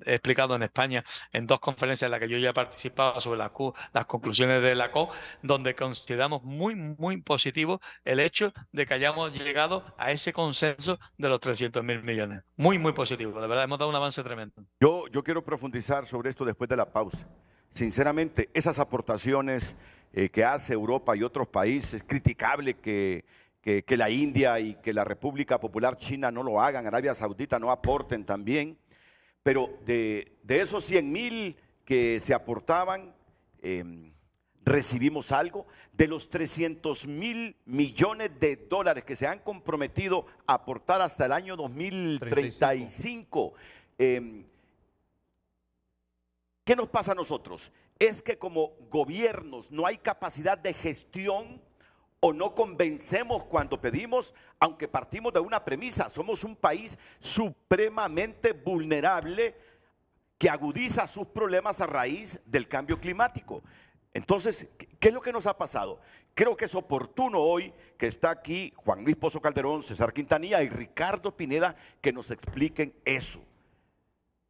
Speaker 9: explicado en España en 2 conferencias en las que yo ya he participado sobre las conclusiones de la COP, donde consideramos muy positivo el hecho de que hayamos llegado a ese consenso de los 300.000 millones. Muy positivo, de verdad, hemos dado un avance tremendo.
Speaker 1: Yo quiero profundizar sobre esto después de la pausa. Sinceramente, esas aportaciones que hace Europa y otros países, es criticable que la India y que la República Popular China no lo hagan, Arabia Saudita no aporten también, pero de esos 100.000 que se aportaban, recibimos algo. De los 300.000 millones de dólares que se han comprometido a aportar hasta el año 2035, ¿qué nos pasa a nosotros? Es que como gobiernos no hay capacidad de gestión o no convencemos cuando pedimos, aunque partimos de una premisa, somos un país supremamente vulnerable que agudiza sus problemas a raíz del cambio climático. Entonces, ¿qué es lo que nos ha pasado? Creo que es oportuno hoy que está aquí Juan Luis Pozo Calderón, César Quintanilla y Ricardo Pineda que nos expliquen eso,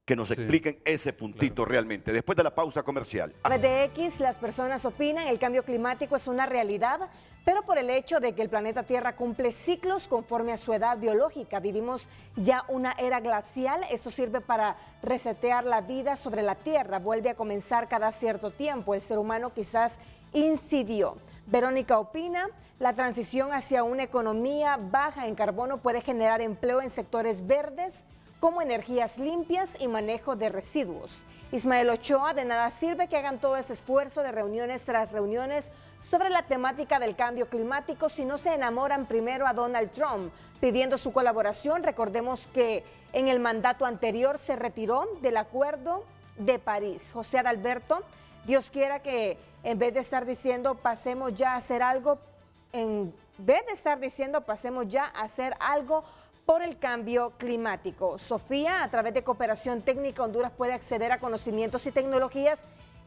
Speaker 1: que nos expliquen ese puntito realmente, después de la pausa comercial.
Speaker 6: A través de X, las personas opinan, el cambio climático es una realidad, pero por el hecho de que el planeta Tierra cumple ciclos conforme a su edad biológica, vivimos ya una era glacial, eso sirve para resetear la vida sobre la Tierra, vuelve a comenzar cada cierto tiempo, el ser humano quizás incidió. Verónica opina, la transición hacia una economía baja en carbono puede generar empleo en sectores verdes, como energías limpias y manejo de residuos. Ismael Ochoa, de nada sirve que hagan todo ese esfuerzo de reuniones tras reuniones sobre la temática del cambio climático si no se enamoran primero a Donald Trump pidiendo su colaboración. Recordemos que en el mandato anterior se retiró del Acuerdo de París. José Adalberto, Dios quiera que en vez de estar diciendo pasemos ya a hacer algo, por el cambio climático. Sofía, a través de cooperación técnica, Honduras puede acceder a conocimientos y tecnologías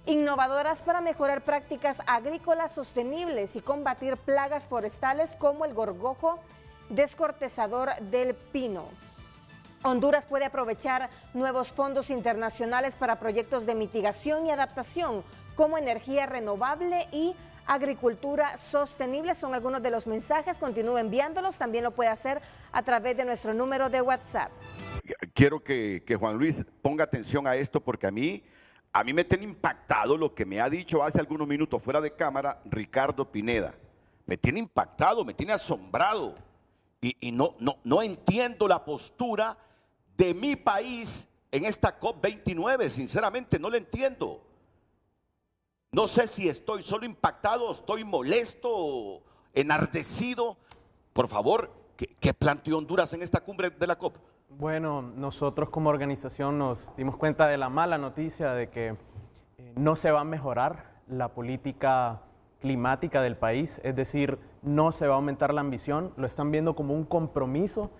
Speaker 6: innovadoras para mejorar prácticas agrícolas sostenibles y combatir plagas forestales como el gorgojo descortezador del pino. Honduras puede aprovechar nuevos fondos internacionales para proyectos de mitigación y adaptación como energía renovable y agricultura sostenible. Son algunos de los mensajes, continúe enviándolos, también lo puede hacer a través de nuestro número de WhatsApp.
Speaker 1: Quiero que Juan Luis ponga atención a esto porque a mí me tiene impactado lo que me ha dicho hace algunos minutos fuera de cámara Ricardo Pineda. Me tiene impactado, me tiene asombrado y no entiendo la postura de mi país en esta COP29, sinceramente no la entiendo. No sé si estoy solo impactado, estoy molesto, enardecido. Por favor, ¿qué planteó Honduras en esta cumbre de la COP?
Speaker 8: Bueno, nosotros como organización nos dimos cuenta de la mala noticia de que no se va a mejorar la política climática del país, es decir, no se va a aumentar la ambición, lo están viendo como un compromiso.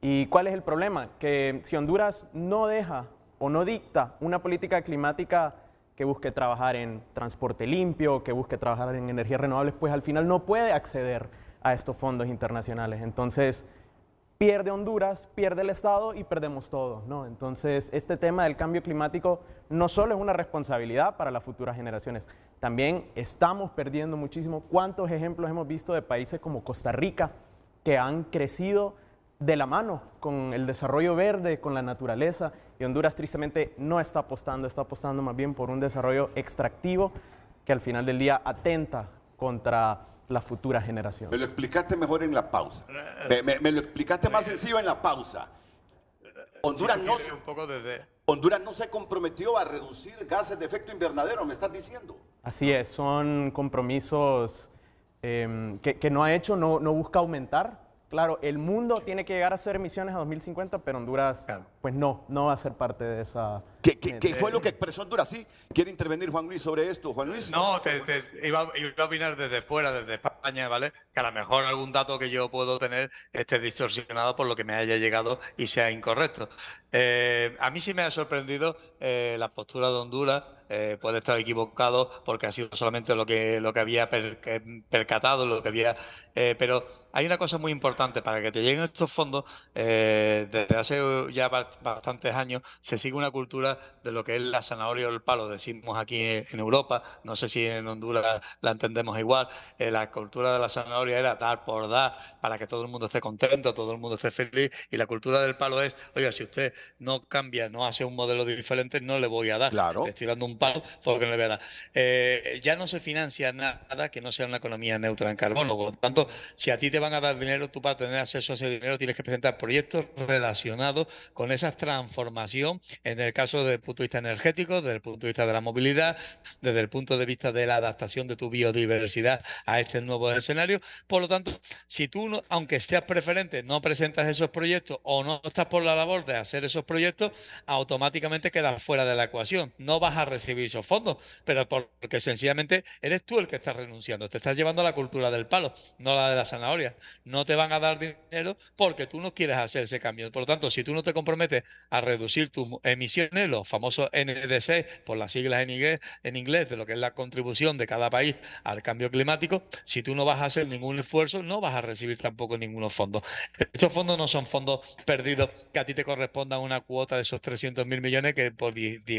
Speaker 8: ¿Y cuál es el problema? Que si Honduras no deja o no dicta una política climática que busque trabajar en transporte limpio, que busque trabajar en energías renovables, pues al final no puede acceder a estos fondos internacionales. Entonces, pierde Honduras, pierde el Estado y perdemos todo, ¿no? Entonces, este tema del cambio climático no solo es una responsabilidad para las futuras generaciones, también estamos perdiendo muchísimo. ¿Cuántos ejemplos hemos visto de países como Costa Rica que han crecido de la mano con el desarrollo verde, con la naturaleza? Y Honduras tristemente no está apostando más bien por un desarrollo extractivo que al final del día atenta contra la futura generación.
Speaker 1: Me lo explicaste mejor en la pausa. Me lo explicaste más sencillo en la pausa. Honduras no se comprometió a reducir gases de efecto invernadero, me estás diciendo.
Speaker 8: Así es, son compromisos que no ha hecho, no busca aumentar Claro, el mundo tiene que llegar a hacer emisiones a 2050, pero Honduras, pues no va a ser parte de esa...
Speaker 1: ¿Qué fue lo que expresó Honduras? ¿Sí? ¿Quiere intervenir Juan Luis sobre esto? Juan Luis.
Speaker 9: No, iba a opinar desde fuera, desde España, ¿vale? Que a lo mejor algún dato que yo puedo tener esté distorsionado por lo que me haya llegado y sea incorrecto. A mí sí me ha sorprendido la postura de Honduras. Puede estar equivocado porque ha sido solamente lo que había percatado, lo que había... pero hay una cosa muy importante, para que te lleguen estos fondos, desde hace ya bastantes años se sigue una cultura de lo que es la zanahoria o el palo, decimos aquí en Europa, no sé si en Honduras la entendemos igual. La cultura de la zanahoria era dar por dar, para que todo el mundo esté contento, todo el mundo esté feliz, y la cultura del palo es, oiga, si usted no cambia, no hace un modelo diferente, no le voy a dar.
Speaker 1: Claro.
Speaker 9: Le estoy dando un palo porque no le voy a dar. Ya no se financia nada que no sea una economía neutra en carbono. Por lo tanto, si a ti te van a dar dinero, tú para tener acceso a ese dinero tienes que presentar proyectos relacionados con esa transformación, en el caso desde el punto de vista energético, desde el punto de vista de la movilidad, desde el punto de vista de la adaptación de tu biodiversidad a este nuevo escenario. Por lo tanto, si tú, aunque seas preferente, no presentas esos proyectos o no estás por la labor de hacer esos proyectos, automáticamente quedas fuera de la ecuación. No vas a recibir esos fondos, pero porque sencillamente eres tú el que estás renunciando. Te estás llevando a la cultura del palo, no la de la zanahoria. No te van a dar dinero porque tú no quieres hacer ese cambio. Por lo tanto, si tú no te comprometes a reducir tus emisiones, los famosos NDC, por las siglas en inglés, de lo que es la contribución de cada país al cambio climático, si tú no vas a hacer ningún esfuerzo, no vas a recibir tampoco ningunos fondos. Estos fondos no son fondos perdidos que a ti te correspondan una cuota de esos 300.000 millones que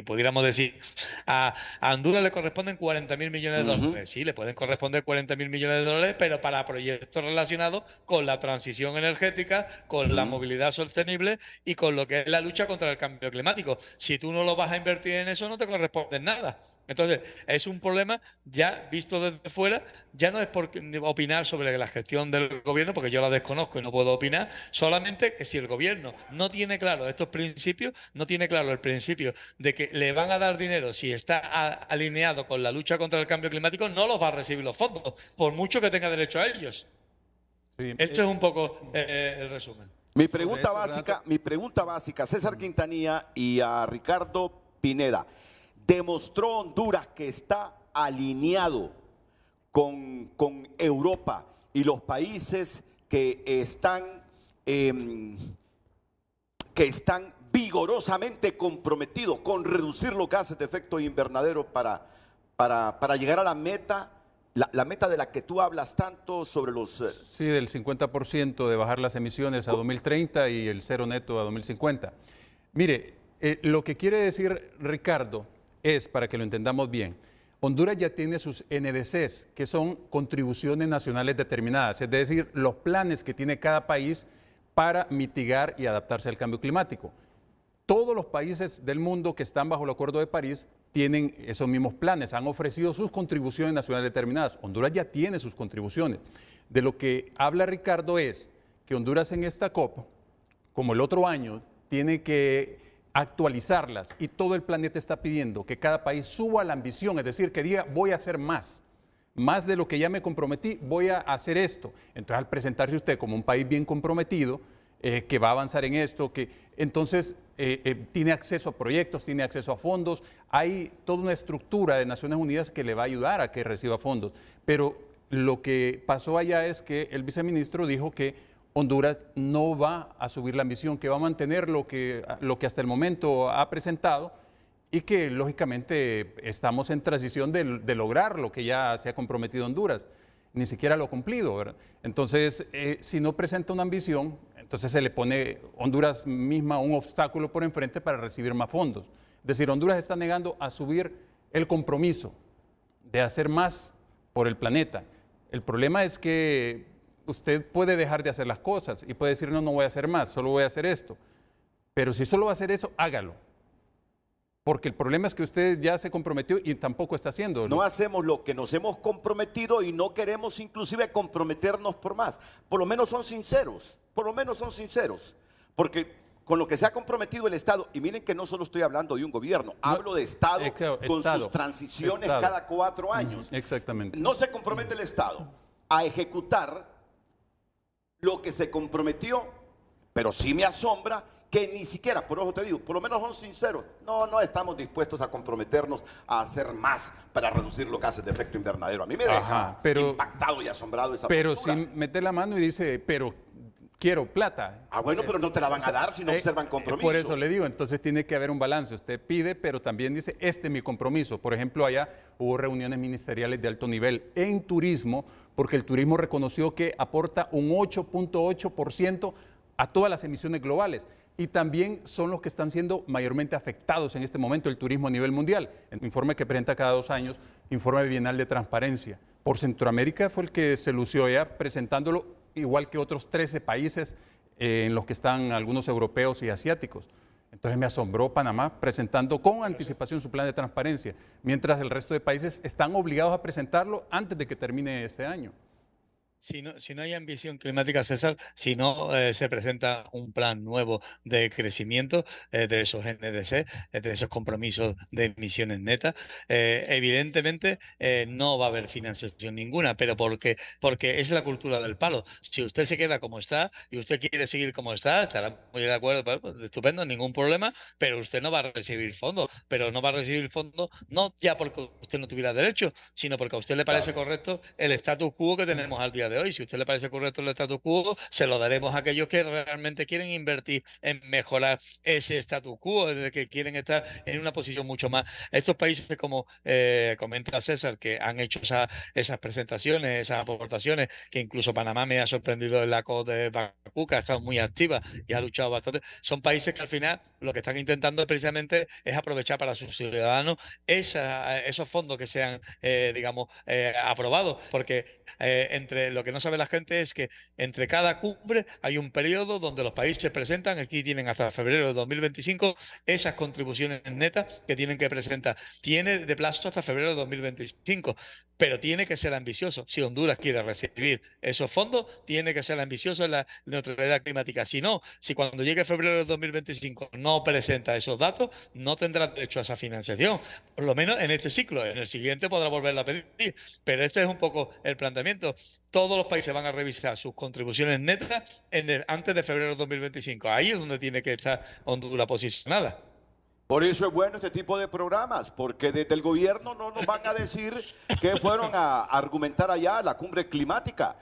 Speaker 9: pudiéramos decir a Honduras le corresponden 40.000 millones de dólares. Sí, le pueden corresponder 40.000 millones de dólares, pero para proyectos relacionados con la transición energética, con la movilidad sostenible y con lo que es la lucha contra el cambio climático. Si tú no lo vas a invertir en eso, no te corresponde nada. Entonces, es un problema ya visto desde fuera. Ya no es por opinar sobre la gestión del gobierno, porque yo la desconozco y no puedo opinar, solamente que si el gobierno no tiene claro estos principios, no tiene claro el principio de que le van a dar dinero si está alineado con la lucha contra el cambio climático, no los va a recibir los fondos, por mucho que tenga derecho a ellos. Sí. Esto es un poco el resumen.
Speaker 1: Mi pregunta básica, César Quintanilla y a Ricardo Pineda. ¿Demostró Honduras que está alineado con Europa y los países que están vigorosamente comprometidos con reducir los gases de efecto invernadero para llegar a la meta? La meta de la que tú hablas tanto sobre los...
Speaker 2: Sí, del 50% de bajar las emisiones a 2030 y el cero neto a 2050. Mire, lo que quiere decir Ricardo es, para que lo entendamos bien, Honduras ya tiene sus NDCs, que son contribuciones nacionales determinadas, es decir, los planes que tiene cada país para mitigar y adaptarse al cambio climático. Todos los países del mundo que están bajo el Acuerdo de París tienen esos mismos planes, han ofrecido sus contribuciones nacionales determinadas. Honduras ya tiene sus contribuciones. De lo que habla Ricardo es que Honduras en esta COP, como el otro año, tiene que actualizarlas y todo el planeta está pidiendo que cada país suba la ambición, es decir, que diga voy a hacer más de lo que ya me comprometí, voy a hacer esto. Entonces, al presentarse usted como un país bien comprometido, que va a avanzar en esto, entonces tiene acceso a proyectos, tiene acceso a fondos, hay toda una estructura de Naciones Unidas que le va a ayudar a que reciba fondos. Pero lo que pasó allá es que el viceministro dijo que Honduras no va a subir la ambición, que va a mantener lo que hasta el momento ha presentado y que lógicamente estamos en transición de lograr lo que ya se ha comprometido Honduras. Ni siquiera lo ha cumplido, ¿verdad? Entonces, si no presenta una ambición, entonces se le pone Honduras misma un obstáculo por enfrente para recibir más fondos. Es decir, Honduras está negando a subir el compromiso de hacer más por el planeta. El problema es que usted puede dejar de hacer las cosas y puede decir, no voy a hacer más, solo voy a hacer esto. Pero si solo va a hacer eso, hágalo. Porque el problema es que usted ya se comprometió y tampoco está haciendo.
Speaker 1: No hacemos lo que nos hemos comprometido y no queremos inclusive comprometernos por más. Por lo menos son sinceros, Porque con lo que se ha comprometido el Estado, y miren que no solo estoy hablando de un gobierno, hablo de Estado con sus transiciones cada 4 años.
Speaker 2: Exactamente.
Speaker 1: No se compromete el Estado a ejecutar
Speaker 10: lo que se comprometió, pero sí me asombra que ni siquiera, por eso te digo, por lo menos son sinceros. No estamos dispuestos a comprometernos a hacer más para reducir los gases de efecto invernadero. A mí me deja impactado y asombrado esa
Speaker 2: pero
Speaker 10: postura.
Speaker 2: sin meter la mano y dice, pero quiero plata.
Speaker 10: Bueno, pero no te la van a dar si no observan compromiso.
Speaker 2: Por eso le digo, entonces tiene que haber un balance. Usted pide, pero también dice, este es mi compromiso. Por ejemplo, allá hubo reuniones ministeriales de alto nivel en turismo, porque el turismo reconoció que aporta un 8.8% a todas las emisiones globales. Y también son los que están siendo mayormente afectados en este momento el turismo a nivel mundial. El informe que presenta cada 2 años, informe bienal de transparencia. Por Centroamérica fue el que se lució ya presentándolo, igual que otros 13 países en los que están algunos europeos y asiáticos. Entonces me asombró Panamá presentando con anticipación su plan de transparencia, mientras el resto de países están obligados a presentarlo antes de que termine este año.
Speaker 9: Si no hay ambición climática, César, si no se presenta un plan nuevo de crecimiento de esos NDC, de esos compromisos de emisiones netas, evidentemente no va a haber financiación ninguna, pero porque es la cultura del palo. Si usted se queda como está y usted quiere seguir como está, estará muy de acuerdo, pues, estupendo, ningún problema, pero usted no va a recibir fondos. Pero no va a recibir fondos no ya porque usted no tuviera derecho, sino porque a usted le parece correcto el status quo que tenemos al día de hoy. Si a usted le parece correcto el status quo, se lo daremos a aquellos que realmente quieren invertir en mejorar ese status quo, en el que quieren estar en una posición mucho más. Estos países, como comenta César, que han hecho esas presentaciones, esas aportaciones, que incluso Panamá me ha sorprendido en la COP de Bakú, que ha estado muy activa y ha luchado bastante, son países que al final lo que están intentando precisamente es aprovechar para sus ciudadanos esos fondos que sean, digamos, aprobados, porque entre lo que no sabe la gente es que entre cada cumbre hay un periodo donde los países presentan, aquí tienen hasta febrero de 2025, esas contribuciones netas que tienen que presentar. Tiene de plazo hasta febrero de 2025, pero tiene que ser ambicioso. Si Honduras quiere recibir esos fondos, tiene que ser ambicioso en la neutralidad climática. Si no, si cuando llegue febrero de 2025 no presenta esos datos, no tendrá derecho a esa financiación. Por lo menos en este ciclo. En el siguiente podrá volverla a pedir. Pero este es un poco el planteamiento. Todos los países van a revisar sus contribuciones netas antes de febrero de 2025. Ahí es donde tiene que estar Honduras posicionada.
Speaker 10: Por eso es bueno este tipo de programas, porque desde el gobierno no nos van a decir que fueron a argumentar allá la cumbre climática.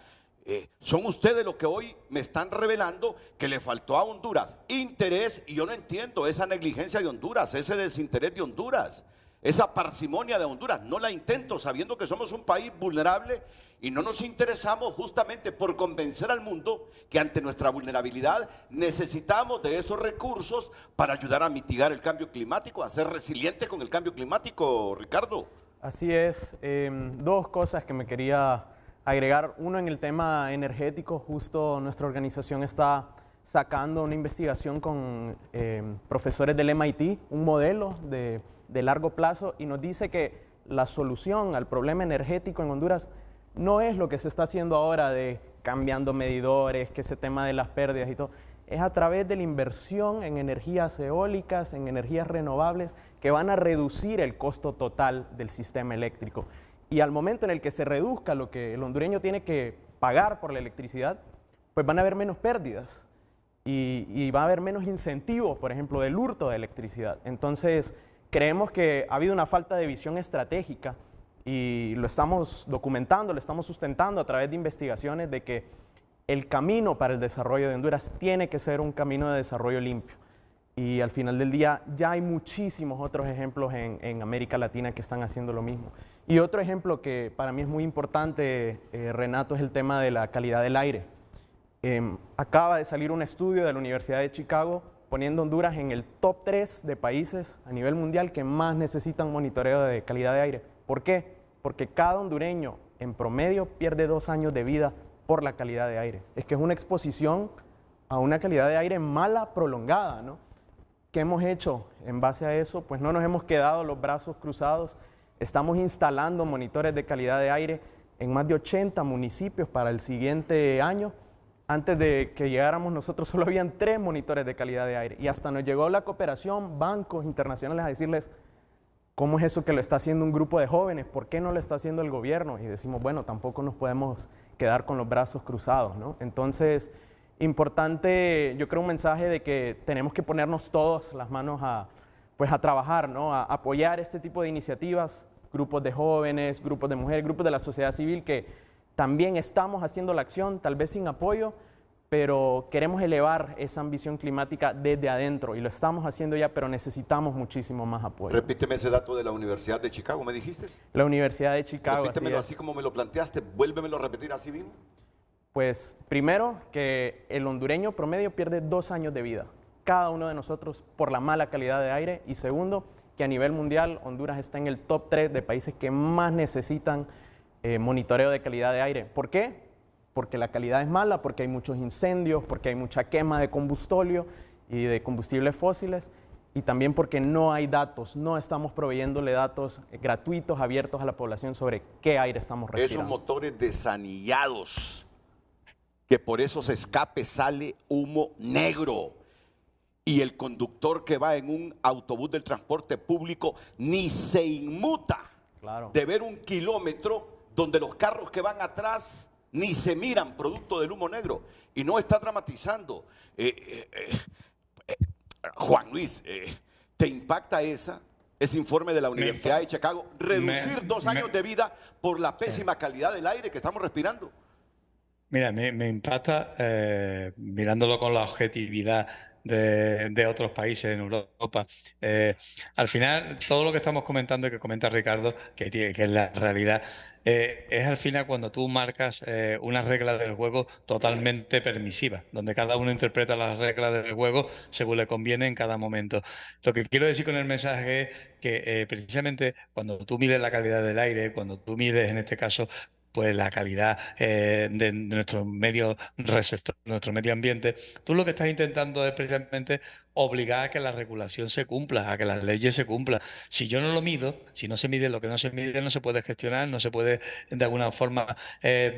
Speaker 10: Son ustedes los que hoy me están revelando que le faltó a Honduras interés, y yo no entiendo esa negligencia de Honduras, ese desinterés de Honduras, esa parsimonia de Honduras. No la intento sabiendo que somos un país vulnerable y no nos interesamos justamente por convencer al mundo que ante nuestra vulnerabilidad necesitamos de esos recursos para ayudar a mitigar el cambio climático, a ser resilientes con el cambio climático, Ricardo.
Speaker 8: Así es. 2 cosas que me quería agregar. Uno, en el tema energético, justo nuestra organización está sacando una investigación con profesores del MIT, un modelo de largo plazo, y nos dice que la solución al problema energético en Honduras no es lo que se está haciendo ahora de cambiando medidores, que ese tema de las pérdidas y todo, es a través de la inversión en energías eólicas, en energías renovables, que van a reducir el costo total del sistema eléctrico. Y al momento en el que se reduzca lo que el hondureño tiene que pagar por la electricidad, pues van a haber menos pérdidas y va a haber menos incentivos, por ejemplo, del hurto de electricidad. Entonces, creemos que ha habido una falta de visión estratégica y lo estamos documentando, lo estamos sustentando a través de investigaciones de que el camino para el desarrollo de Honduras tiene que ser un camino de desarrollo limpio. Y al final del día ya hay muchísimos otros ejemplos en América Latina que están haciendo lo mismo. Y otro ejemplo que para mí es muy importante, Renato, es el tema de la calidad del aire. Acaba de salir un estudio de la Universidad de Chicago poniendo Honduras en el top 3 de países a nivel mundial que más necesitan monitoreo de calidad de aire. ¿Por qué? Porque cada hondureño en promedio pierde 2 años de vida por la calidad de aire. Es que es una exposición a una calidad de aire mala prolongada, ¿no? ¿Qué hemos hecho en base a eso? Pues no nos hemos quedado los brazos cruzados. Estamos instalando monitores de calidad de aire en más de 80 municipios para el siguiente año. Antes de que llegáramos nosotros solo habían 3 monitores de calidad de aire y hasta nos llegó la cooperación, bancos internacionales a decirles: ¿Cómo es eso que lo está haciendo un grupo de jóvenes? ¿Por qué no lo está haciendo el gobierno? Y decimos, bueno, tampoco nos podemos quedar con los brazos cruzados, ¿no? Entonces, importante, yo creo un mensaje de que tenemos que ponernos todos las manos a trabajar, ¿no? A apoyar este tipo de iniciativas, grupos de jóvenes, grupos de mujeres, grupos de la sociedad civil que también estamos haciendo la acción, tal vez sin apoyo, pero queremos elevar esa ambición climática desde adentro y lo estamos haciendo ya, pero necesitamos muchísimo más apoyo.
Speaker 10: Repíteme ese dato de la Universidad de Chicago, ¿me dijiste?
Speaker 8: La Universidad de Chicago.
Speaker 10: Repítemelo así como me lo planteaste, vuélvemelo a repetir así mismo.
Speaker 8: Pues primero que el hondureño promedio pierde 2 años de vida, cada uno de nosotros por la mala calidad de aire, y segundo que a nivel mundial Honduras está en el top 3 de países que más necesitan monitoreo de calidad de aire. ¿Por qué? Porque la calidad es mala, porque hay muchos incendios, porque hay mucha quema de combustóleo y de combustibles fósiles, y también porque no hay datos, no estamos proveyéndole datos gratuitos, abiertos a la población sobre qué aire estamos respirando.
Speaker 10: Esos motores desanillados, que por esos escapes sale humo negro. Y el conductor que va en un autobús del transporte público ni se inmuta de ver 1 kilómetro donde los carros que van atrás ni se miran producto del humo negro. Y no está dramatizando. Juan Luis, ¿te impacta ese informe de la Universidad de Chicago? Reducir 2 años de vida por la pésima calidad del aire que estamos respirando.
Speaker 9: Mira, me impacta mirándolo con la objetividad de otros países en Europa. Al final, todo lo que estamos comentando y que comenta Ricardo, que es la realidad, es al final cuando tú marcas unas reglas del juego totalmente permisivas, donde cada uno interpreta las reglas del juego según le conviene en cada momento. Lo que quiero decir con el mensaje es que precisamente cuando tú mides la calidad del aire, cuando tú mides en este caso pues la calidad de nuestro medio receptor, nuestro medio ambiente, tú lo que estás intentando es precisamente obligar a que la regulación se cumpla, a que las leyes se cumplan. Si yo no lo mido, si no se mide lo que no se mide, no se puede gestionar, no se puede de alguna forma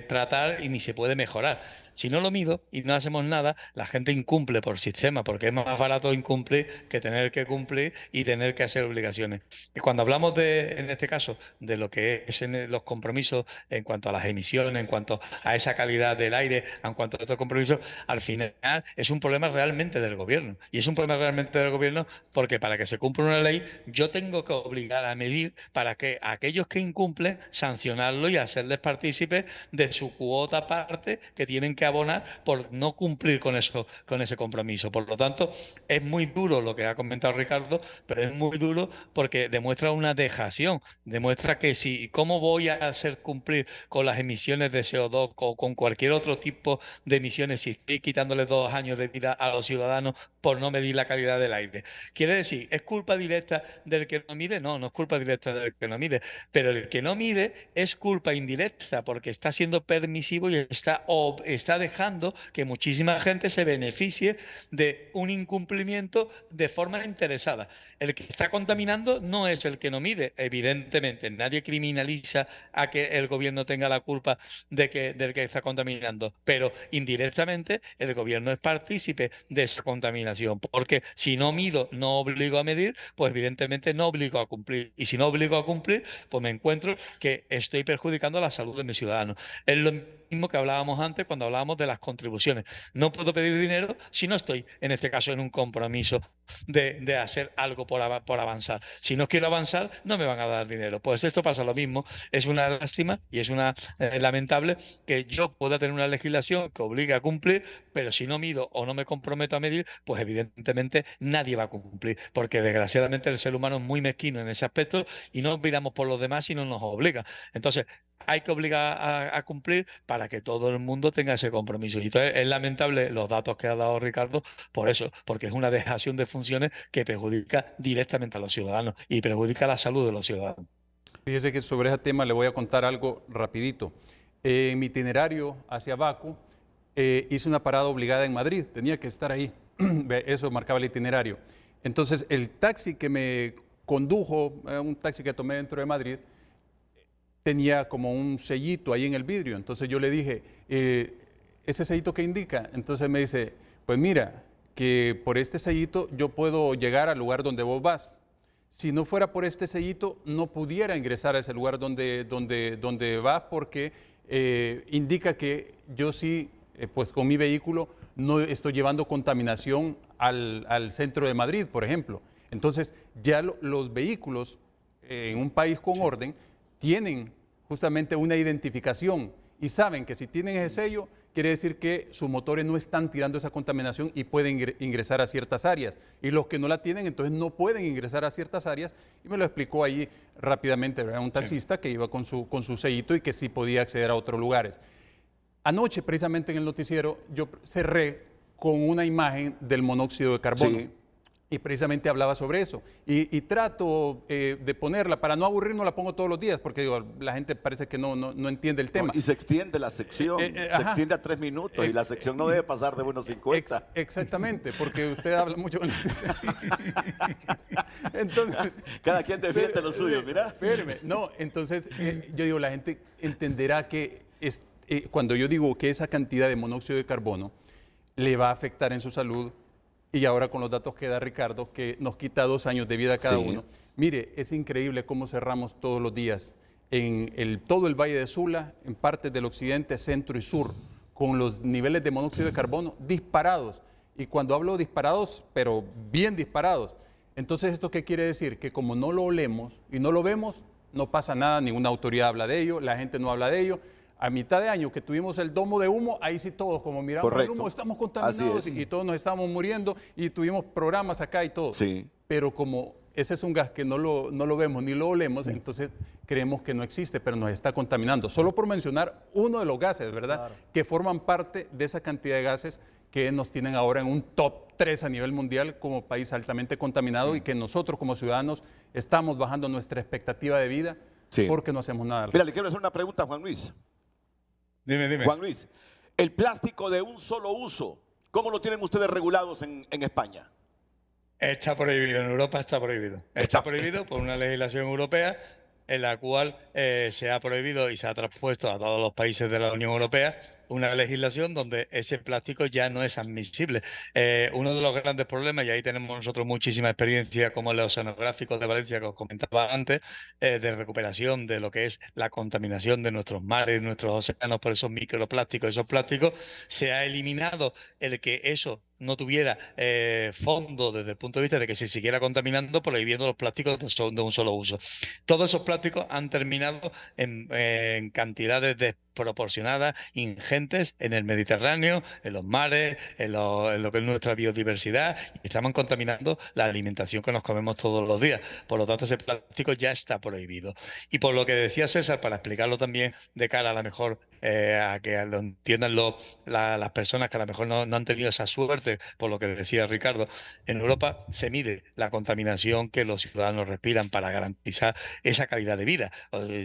Speaker 9: tratar y ni se puede mejorar. Si no lo mido y no hacemos nada, la gente incumple por sistema, porque es más barato incumplir que tener que cumplir y tener que hacer obligaciones. Y cuando hablamos en este caso, de lo que es los compromisos en cuanto a las emisiones, en cuanto a esa calidad del aire, en cuanto a estos compromisos, al final es un problema realmente del gobierno. Y es un problema realmente del gobierno porque para que se cumpla una ley, yo tengo que obligar a medir para que aquellos que incumplen, sancionarlo y hacerles partícipes de su cuota parte que tienen que abonar por no cumplir con ese compromiso. Por lo tanto, es muy duro lo que ha comentado Ricardo, pero es muy duro porque demuestra una dejación, demuestra que cómo voy a hacer cumplir con las emisiones de CO2 o con cualquier otro tipo de emisiones si estoy quitándole 2 años de vida a los ciudadanos por no medir la calidad del aire. Quiere decir, ¿es culpa directa del que no mide? No, no es culpa directa del que no mide, pero el que no mide es culpa indirecta porque está siendo permisivo y está dejando que muchísima gente se beneficie de un incumplimiento de forma interesada. El que está contaminando no es el que no mide, evidentemente. Nadie criminaliza a que el gobierno tenga la culpa del que está contaminando, pero indirectamente el gobierno es partícipe de esa contaminación, porque si no mido, no obligo a medir, pues evidentemente no obligo a cumplir. Y si no obligo a cumplir, pues me encuentro que estoy perjudicando la salud de mis ciudadanos. Es lo mismo que hablábamos antes cuando hablábamos de las contribuciones. No puedo pedir dinero si no estoy, en este caso, en un compromiso de hacer algo por avanzar. Si no quiero avanzar, no me van a dar dinero. Pues esto pasa lo mismo. Es una lástima y es lamentable que yo pueda tener una legislación que obligue a cumplir, pero si no mido o no me comprometo a medir, pues evidentemente nadie va a cumplir, porque desgraciadamente el ser humano es muy mezquino en ese aspecto y no miramos por los demás y no nos obliga. Entonces, hay que obligar a cumplir para que todo el mundo tenga ese compromiso. Y entonces es lamentable los datos que ha dado Ricardo por eso, porque es una dejación de funciones que perjudica directamente a los ciudadanos y perjudica la salud de los ciudadanos.
Speaker 2: Fíjese que sobre ese tema le voy a contar algo rapidito. En mi itinerario hacia Baku hice una parada obligada en Madrid, tenía que estar ahí, eso marcaba el itinerario. Entonces el taxi que me condujo, un taxi que tomé dentro de Madrid, tenía como un sellito ahí en el vidrio. Entonces yo le dije, ¿ese sellito qué indica? Entonces me dice, pues mira, que por este sellito yo puedo llegar al lugar donde vos vas. si no fuera por este sellito, no pudiera ingresar a ese lugar donde va, porque indica que yo sí, pues con mi vehículo, no estoy llevando contaminación al centro de Madrid, por ejemplo. Entonces, ya los vehículos en un país con orden tienen justamente una identificación y saben que si tienen ese sello, quiere decir que sus motores no están tirando esa contaminación y pueden ingresar a ciertas áreas. Y los que no la tienen, entonces no pueden ingresar a ciertas áreas. Y me lo explicó ahí rápidamente, era un taxista que iba con su sellito y que sí podía acceder a otros lugares. Anoche, precisamente en el noticiero, yo cerré con una imagen del monóxido de carbono.
Speaker 10: Sí.
Speaker 2: Y precisamente hablaba sobre eso. Y trato de ponerla, para no aburrirnos, la pongo todos los días, porque digo, la gente parece que no entiende el tema.
Speaker 10: Y se extiende la sección, se extiende a 3 minutos y la sección no debe pasar de unos 50.
Speaker 2: Exactamente, porque usted habla mucho. Entonces,
Speaker 10: cada quien defiende lo suyo, mira.
Speaker 2: Espéreme, no, entonces yo digo, la gente entenderá que cuando yo digo que esa cantidad de monóxido de carbono le va a afectar en su salud. Y ahora con los datos que da Ricardo, que nos quita 2 años de vida a cada uno. Mire, es increíble cómo cerramos todos los días en todo el Valle de Sula, en partes del occidente, centro y sur, con los niveles de monóxido de carbono disparados. Y cuando hablo disparados, pero bien disparados. Entonces, ¿esto qué quiere decir? Que como no lo olemos y no lo vemos, no pasa nada, ninguna autoridad habla de ello, la gente no habla de ello. A mitad de año que tuvimos el domo de humo, ahí sí todos, como miramos el humo, estamos contaminados y todos nos estamos muriendo y tuvimos programas acá y todo.
Speaker 10: Sí.
Speaker 2: Pero como ese es un gas que no lo vemos ni lo olemos, entonces creemos que no existe, pero nos está contaminando. Solo por mencionar uno de los gases, ¿verdad? Claro. Que forman parte de esa cantidad de gases que nos tienen ahora en un top 3 a nivel mundial como país altamente contaminado y que nosotros como ciudadanos estamos bajando nuestra expectativa de vida porque no hacemos nada.
Speaker 10: Mira, le quiero hacer una pregunta a Juan Luis.
Speaker 9: Dime.
Speaker 10: Juan Luis, el plástico de un solo uso, ¿cómo lo tienen ustedes regulados en España?
Speaker 9: Está prohibido, en Europa está prohibido. Está prohibido por una legislación europea en la cual se ha prohibido y se ha traspuesto a todos los países de la Unión Europea una legislación donde ese plástico ya no es admisible. Uno de los grandes problemas, y ahí tenemos nosotros muchísima experiencia como los oceanográficos de Valencia que os comentaba antes, de recuperación de lo que es la contaminación de nuestros mares, nuestros océanos por esos microplásticos, esos plásticos, se ha eliminado el que eso no tuviera fondo desde el punto de vista de que se siguiera contaminando, prohibiendo los plásticos de un solo uso. Todos esos plásticos han terminado en cantidades desproporcionadas, ingentes, en el Mediterráneo, en los mares, en lo que es nuestra biodiversidad, y estamos contaminando la alimentación que nos comemos todos los días. Por lo tanto, ese plástico ya está prohibido. Y por lo que decía César, para explicarlo también de cara a lo mejor a que lo entiendan las personas que a lo mejor no han tenido esa suerte, por lo que decía Ricardo, en Europa se mide la contaminación que los ciudadanos respiran para garantizar esa calidad de vida.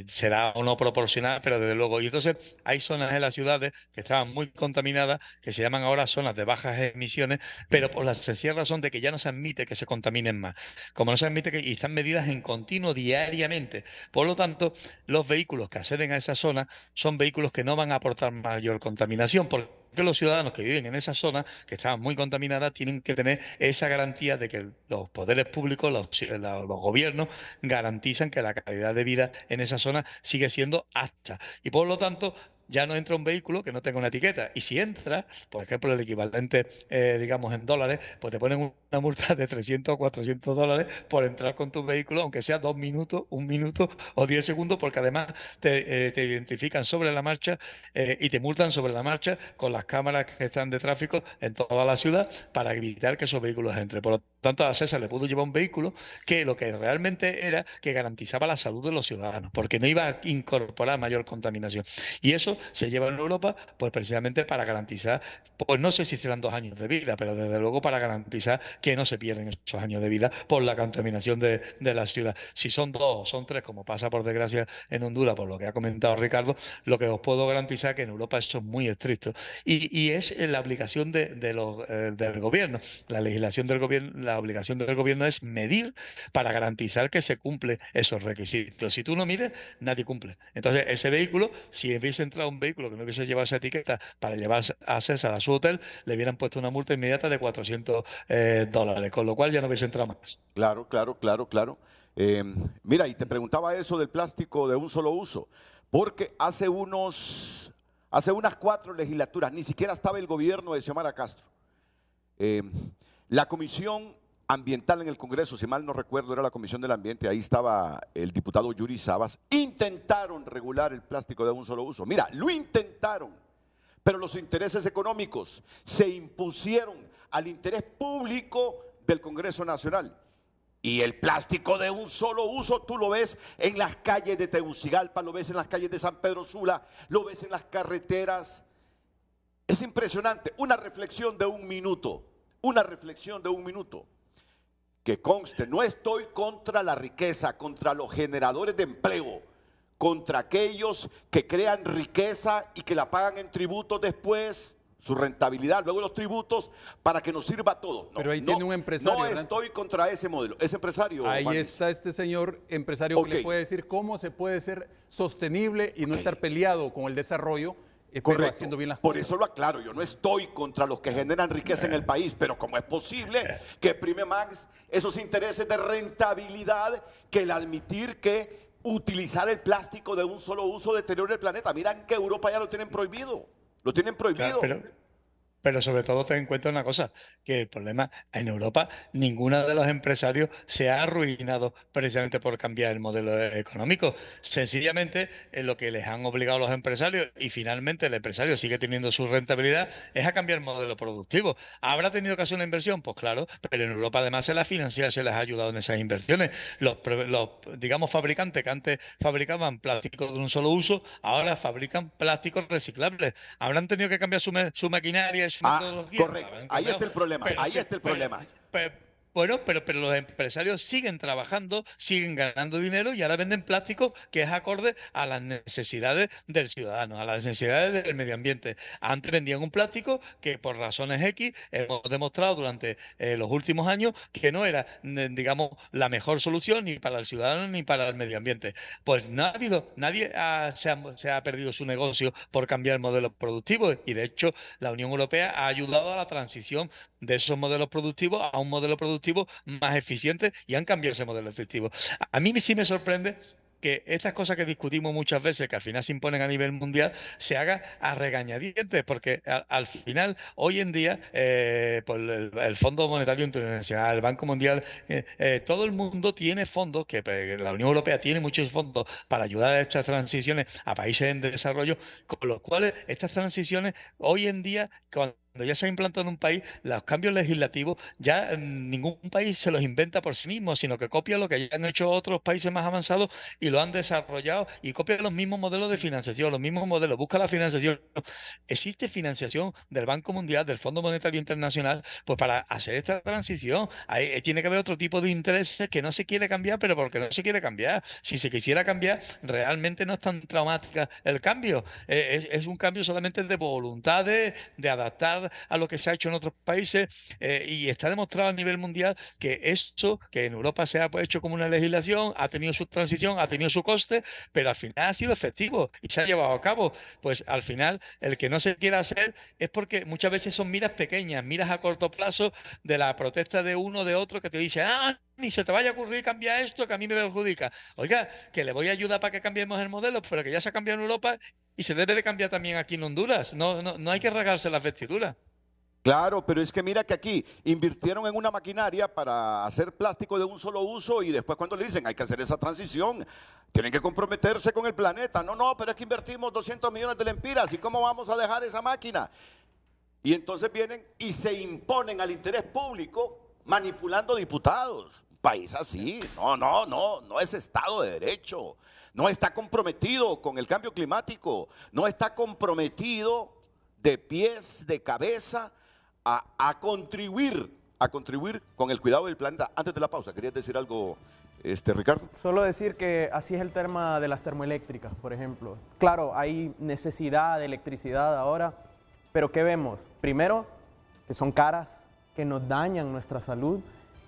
Speaker 9: Será o no proporcional, pero desde luego. Y entonces hay zonas en las ciudades que estaban muy contaminadas, que se llaman ahora zonas de bajas emisiones, pero por la sencilla razón de que ya no se admite que se contaminen más. Como no se admite y están medidas en continuo diariamente. Por lo tanto, los vehículos que acceden a esa zona son vehículos que no van a aportar mayor contaminación, porque los ciudadanos que viven en esa zona, que estaban muy contaminadas, tienen que tener esa garantía de que los poderes públicos, los gobiernos, garantizan que la calidad de vida en esa zona sigue siendo apta. Y por lo tanto, ya no entra un vehículo que no tenga una etiqueta. Y si entra, por ejemplo, el equivalente, digamos, en dólares, pues te ponen una multa de 300 o 400 dólares por entrar con tu vehículo, aunque sea 2 minutos, 1 minuto o 10 segundos, porque además te identifican sobre la marcha y te multan sobre la marcha con las cámaras que están de tráfico en toda la ciudad para evitar que esos vehículos entren. Por lo tanto, a César le pudo llevar un vehículo que lo que realmente era que garantizaba la salud de los ciudadanos, porque no iba a incorporar mayor contaminación. Y eso se lleva en Europa, pues precisamente para garantizar, pues no sé si serán 2 años de vida, pero desde luego para garantizar que no se pierden esos años de vida por la contaminación de la ciudad. Si son 2 o son 3, como pasa por desgracia en Honduras, por lo que ha comentado Ricardo, lo que os puedo garantizar es que en Europa eso es muy estricto. Y es la aplicación del gobierno. La legislación del gobierno, la obligación del gobierno es medir para garantizar que se cumplen esos requisitos. Si tú no mides, nadie cumple. Entonces, ese vehículo, si hubiese entrado un vehículo que no hubiese llevado esa etiqueta para llevar a César a su hotel, le hubieran puesto una multa inmediata de $400, con lo cual ya no hubiese entrado más.
Speaker 10: Claro, claro, claro, claro. Mira, y te preguntaba eso del plástico de un solo uso, porque hace unas 4 legislaturas, ni siquiera estaba el gobierno de Xiomara Castro. La Comisión Ambiental en el Congreso, si mal no recuerdo, era la Comisión del Ambiente, ahí estaba el diputado Yuri Sabas, intentaron regular el plástico de un solo uso. Mira, lo intentaron, pero los intereses económicos se impusieron al interés público del Congreso Nacional. Y el plástico de un solo uso, tú lo ves en las calles de Tegucigalpa, lo ves en las calles de San Pedro Sula, lo ves en las carreteras. Es impresionante. Una reflexión de un minuto. Que conste, no estoy contra la riqueza, contra los generadores de empleo, contra aquellos que crean riqueza y que la pagan en tributos después, su rentabilidad, luego los tributos, para que nos sirva a todos.
Speaker 2: Pero ahí tiene un empresario.
Speaker 10: No estoy contra ese modelo, ese empresario.
Speaker 2: Ahí está este señor empresario que le puede decir cómo se puede ser sostenible y no estar peleado con el desarrollo. Pero haciendo bien las cosas.
Speaker 10: Por eso lo aclaro, yo no estoy contra los que generan riqueza en el país, pero ¿cómo es posible que prime más esos intereses de rentabilidad que el admitir que utilizar el plástico de un solo uso deteriora el planeta? Miran que Europa ya lo tienen prohibido. Lo tienen prohibido.
Speaker 9: Claro, pero sobre todo ten en cuenta una cosa, que el problema en Europa, ninguno de los empresarios se ha arruinado precisamente por cambiar el modelo económico. Sencillamente, lo que les han obligado los empresarios, y finalmente el empresario sigue teniendo su rentabilidad, es a cambiar el modelo productivo. ¿Habrá tenido que hacer una inversión? Pues claro, pero en Europa además se las financia, se les ha ayudado en esas inversiones. Los digamos, fabricantes que antes fabricaban plásticos de un solo uso, ahora fabrican plásticos reciclables. ¿Habrán tenido que cambiar su maquinaria?
Speaker 10: Correcto, ahí está el problema,
Speaker 9: Bueno, pero los empresarios siguen trabajando, siguen ganando dinero y ahora venden plástico que es acorde a las necesidades del ciudadano, a las necesidades del medio ambiente. Antes vendían un plástico que por razones X hemos demostrado durante los últimos años que no era, digamos, la mejor solución ni para el ciudadano ni para el medio ambiente. Pues nadie se ha perdido su negocio por cambiar el modelo productivo y de hecho la Unión Europea ha ayudado a la transición de esos modelos productivos a un modelo productivo más eficiente y han cambiado ese modelo efectivo. A mí sí me sorprende que estas cosas que discutimos muchas veces, que al final se imponen a nivel mundial, se haga a regañadientes, porque al final, hoy en día, pues el Fondo Monetario Internacional, el Banco Mundial, todo el mundo tiene fondos, que la Unión Europea tiene muchos fondos para ayudar a estas transiciones a países en desarrollo, con los cuales estas transiciones hoy en día, cuando ya se ha implantado en un país, los cambios legislativos ya ningún país se los inventa por sí mismo, sino que copia lo que ya han hecho otros países más avanzados y lo han desarrollado y copia los mismos modelos de financiación, los mismos modelos, busca la financiación. Existe financiación del Banco Mundial, del Fondo Monetario Internacional, pues para hacer esta transición. Ahí tiene que haber otro tipo de intereses que no se quiere cambiar, pero porque no se quiere cambiar. Si se quisiera cambiar, realmente no es tan traumática el cambio. Es un cambio solamente de voluntad de adaptar a lo que se ha hecho en otros países y está demostrado a nivel mundial que eso, que en Europa se ha hecho como una legislación, ha tenido su transición, ha tenido su coste, pero al final ha sido efectivo y se ha llevado a cabo. Pues al final el que no se quiera hacer es porque muchas veces son miras pequeñas, miras a corto plazo de la protesta de uno de otro que te dice, ni se te vaya a ocurrir cambiar esto que a mí me perjudica. Oiga, que le voy a ayudar para que cambiemos el modelo, pero que ya se ha cambiado en Europa y se debe de cambiar también aquí en Honduras. No hay que rasgarse las vestiduras.
Speaker 10: Claro, pero es que mira que aquí invirtieron en una maquinaria para hacer plástico de un solo uso y después cuando le dicen hay que hacer esa transición, tienen que comprometerse con el planeta. No, pero es que invertimos 200 millones de lempiras y ¿cómo vamos a dejar esa máquina? Y entonces vienen y se imponen al interés público manipulando diputados. Un país así, no es Estado de Derecho, no está comprometido con el cambio climático, no está comprometido de pies, de cabeza a contribuir con el cuidado del planeta. Antes de la pausa, ¿querías decir algo, Ricardo?
Speaker 8: Solo decir que así es el tema de las termoeléctricas, por ejemplo. Claro, hay necesidad de electricidad ahora, pero ¿qué vemos? Primero, que son caras, que nos dañan nuestra salud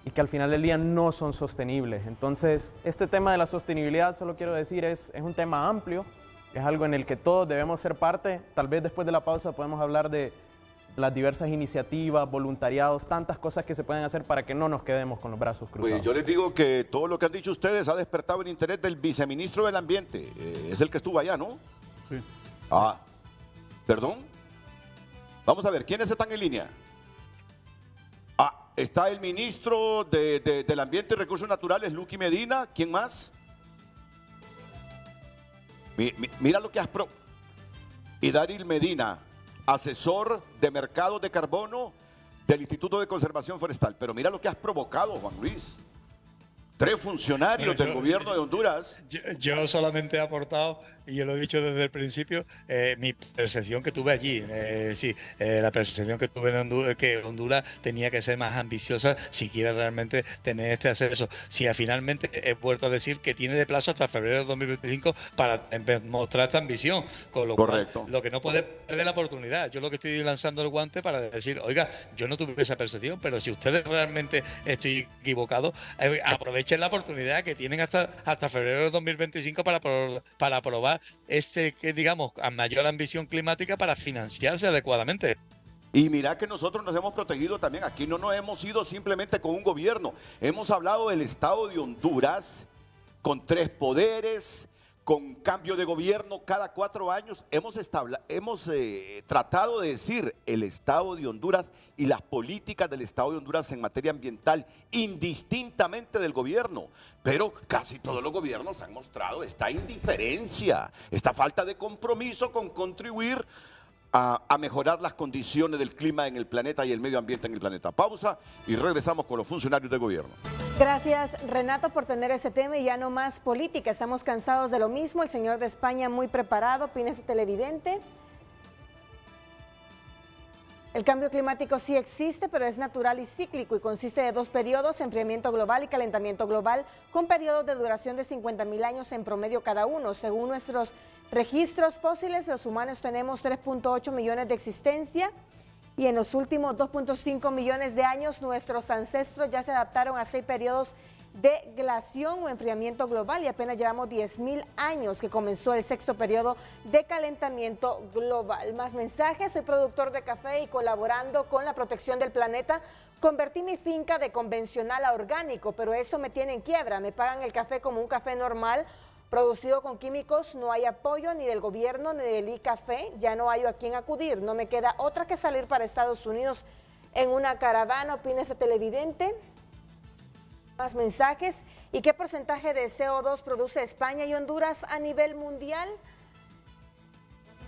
Speaker 8: y que al final del día no son sostenibles. Entonces, este tema de la sostenibilidad, solo quiero decir, es un tema amplio, es algo en el que todos debemos ser parte. Tal vez después de la pausa podemos hablar de las diversas iniciativas, voluntariados, tantas cosas que se pueden hacer para que no nos quedemos con los brazos cruzados.
Speaker 10: Pues yo les digo que todo lo que han dicho ustedes ha despertado el interés del viceministro del Ambiente. Es el que estuvo allá, ¿no?
Speaker 2: Sí.
Speaker 10: Ah, ¿perdón? Vamos a ver, ¿quiénes están en línea? Ah, está el ministro del Ambiente y Recursos Naturales, Luqui Medina. ¿Quién más? Mira lo que has y Daril Medina, asesor de mercados de carbono del Instituto de Conservación Forestal. Pero mira lo que has provocado, Juan Luis. 3 funcionarios del gobierno de Honduras.
Speaker 9: Yo solamente he aportado, y yo lo he dicho desde el principio, mi percepción que tuve allí. La percepción que tuve en Honduras, que Honduras tenía que ser más ambiciosa si quiere realmente tener este acceso. Si finalmente he vuelto a decir que tiene de plazo hasta febrero de 2025 para mostrar esta ambición. Con lo
Speaker 10: Correcto.
Speaker 9: cual, lo que no puede perder la oportunidad. Yo lo que estoy lanzando el guante para decir, oiga, yo no tuve esa percepción, pero si ustedes realmente estoy equivocado, aprovechen la oportunidad que tienen hasta febrero de 2025 para aprobar que digamos a mayor ambición climática para financiarse adecuadamente.
Speaker 10: Y mira que nosotros nos hemos protegido también. Aquí no nos hemos ido simplemente con un gobierno. Hemos hablado del Estado de Honduras con 3 poderes, con cambio de gobierno cada 4 años. Hemos tratado de decir el Estado de Honduras y las políticas del Estado de Honduras en materia ambiental indistintamente del gobierno. Pero casi todos los gobiernos han mostrado esta indiferencia, esta falta de compromiso con contribuir a mejorar las condiciones del clima en el planeta y el medio ambiente en el planeta. Pausa y regresamos con los funcionarios del gobierno.
Speaker 6: Gracias, Renato, por tener ese tema y ya no más política. Estamos cansados de lo mismo. El señor de España muy preparado, opina este televidente. El cambio climático sí existe, pero es natural y cíclico y consiste de 2 periodos, enfriamiento global y calentamiento global, con periodos de duración de 50.000 años en promedio cada uno. Según nuestros registros fósiles, los humanos tenemos 3.8 millones de existencia y en los últimos 2.5 millones de años nuestros ancestros ya se adaptaron a 6 periodos de glaciación o enfriamiento global y apenas llevamos 10.000 años que comenzó el 6º periodo de calentamiento global. Más mensajes: soy productor de café y colaborando con la protección del planeta, convertí mi finca de convencional a orgánico, pero eso me tiene en quiebra, me pagan el café como un café normal, producido con químicos, no hay apoyo ni del gobierno ni del ICAFE, ya no hay a quién acudir, no me queda otra que salir para Estados Unidos en una caravana, opina ese televidente. Más mensajes: ¿y qué porcentaje de CO2 produce España y Honduras a nivel mundial?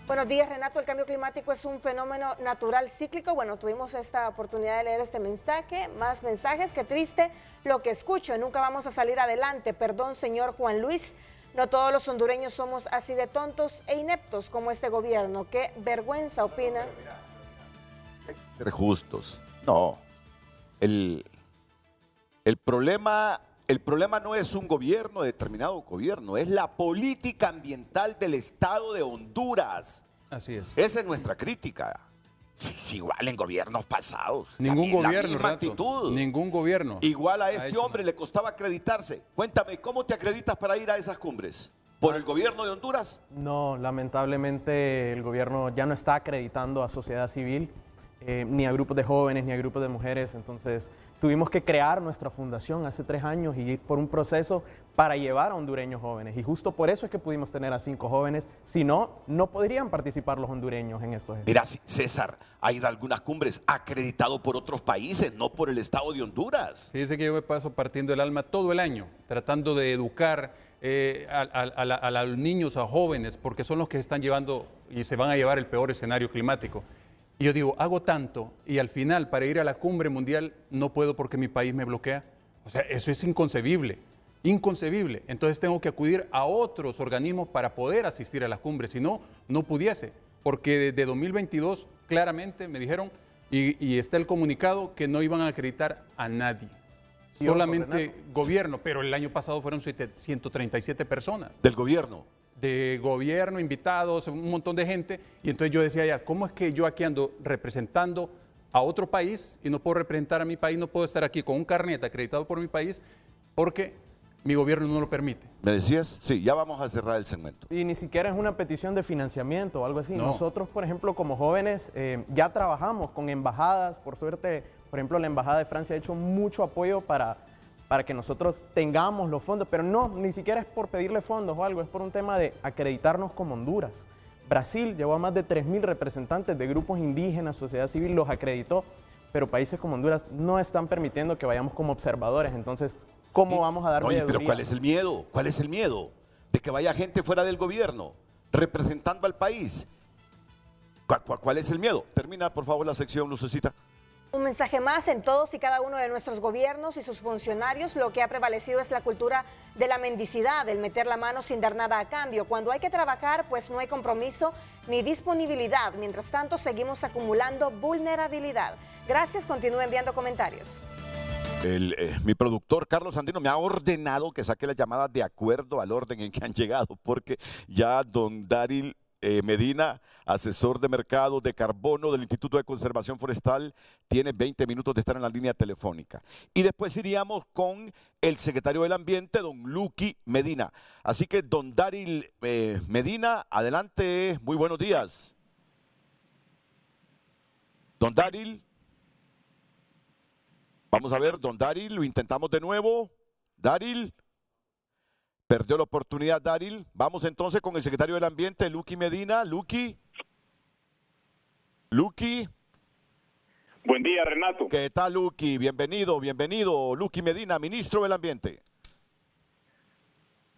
Speaker 6: Buenos días, Renato. El cambio climático es un fenómeno natural cíclico. Bueno, tuvimos esta oportunidad de leer este mensaje. Más mensajes: qué triste lo que escucho, nunca vamos a salir adelante. Perdón, señor Juan Luis, no todos los hondureños somos así de tontos e ineptos como este gobierno. Qué vergüenza, opina.
Speaker 10: Ser justos. No. El problema no es un gobierno, determinado gobierno, es la política ambiental del Estado de Honduras.
Speaker 2: Así es.
Speaker 10: Esa es nuestra crítica. Es igual en gobiernos pasados.
Speaker 2: Ningún
Speaker 10: la
Speaker 2: gobierno,
Speaker 10: misma
Speaker 2: Renato,
Speaker 10: actitud.
Speaker 2: ningún gobierno.
Speaker 10: Igual a
Speaker 2: ha
Speaker 10: este
Speaker 2: hecho
Speaker 10: hombre
Speaker 2: nada.
Speaker 10: le costaba acreditarse. Cuéntame, ¿cómo te acreditas para ir a esas cumbres? ¿Por el gobierno de Honduras?
Speaker 8: No, lamentablemente el gobierno ya no está acreditando a sociedad civil, ni a grupos de jóvenes, ni a grupos de mujeres. Entonces tuvimos que crear nuestra fundación hace 3 años y ir por un proceso para llevar a hondureños jóvenes. Y justo por eso es que pudimos tener a 5 jóvenes. Si no, no podrían participar los hondureños en estos eventos.
Speaker 10: Mira, César ha ido a algunas cumbres acreditado por otros países, no por el Estado de Honduras.
Speaker 2: Fíjese que yo me paso partiendo el alma todo el año, tratando de educar a los niños, a jóvenes, porque son los que están llevando y se van a llevar el peor escenario climático. Y yo digo, hago tanto y al final para ir a la cumbre mundial no puedo porque mi país me bloquea. O sea, eso es inconcebible, inconcebible. Entonces tengo que acudir a otros organismos para poder asistir a las cumbres, si no, no pudiese. Porque desde 2022 claramente me dijeron, y está el comunicado, que no iban a acreditar a nadie.
Speaker 8: Sí,
Speaker 2: Solamente gobierno, pero el año pasado fueron 137 personas.
Speaker 10: ¿Del gobierno?
Speaker 2: De gobierno, invitados, un montón de gente, y entonces yo decía ya, ¿cómo es que yo aquí ando representando a otro país y no puedo representar a mi país, no puedo estar aquí con un carnet acreditado por mi país porque mi gobierno no lo permite.
Speaker 1: ¿Me decías? Sí, ya vamos a cerrar el segmento.
Speaker 8: Y ni siquiera es una petición de financiamiento o algo así.
Speaker 2: No.
Speaker 8: Nosotros, por ejemplo, como jóvenes, ya trabajamos con embajadas. Por suerte, por ejemplo, la Embajada de Francia ha hecho mucho apoyo para que nosotros tengamos los fondos. Pero no, ni siquiera es por pedirle fondos o algo, es por un tema de acreditarnos como Honduras. Brasil llevó a más de 3.000 representantes de grupos indígenas, sociedad civil, los acreditó, pero países como Honduras no están permitiendo que vayamos como observadores. Entonces, ¿cómo vamos a dar
Speaker 10: Oye,
Speaker 8: veeduría?
Speaker 10: pero ¿cuál es el miedo? ¿Cuál es el miedo? De que vaya gente fuera del gobierno, representando al país. ¿Cuál es el miedo? Termina, por favor, la sección, Lucecita.
Speaker 6: Un mensaje más: en todos y cada uno de nuestros gobiernos y sus funcionarios lo que ha prevalecido es la cultura de la mendicidad, el meter la mano sin dar nada a cambio. Cuando hay que trabajar, pues no hay compromiso ni disponibilidad. Mientras tanto, seguimos acumulando vulnerabilidad. Gracias, continúe enviando comentarios.
Speaker 1: Mi productor Carlos Andino me ha ordenado que saque las llamadas de acuerdo al orden en que han llegado, porque ya don Daril Medina, asesor de mercado de carbono del Instituto de Conservación Forestal, tiene 20 minutos de estar en la línea telefónica. Y después iríamos con el secretario del Ambiente, don Luqui Medina. Así que, don Daril Medina, adelante, muy buenos días. Don Daril. Vamos a ver, don Daril, lo intentamos de nuevo. Daril. Perdió la oportunidad, Daril. Vamos entonces con el secretario del Ambiente, Luqui Medina. Luqui. Luqui.
Speaker 11: Buen día, Renato.
Speaker 1: ¿Qué tal, Luqui? Bienvenido, bienvenido. Luqui Medina, ministro del Ambiente.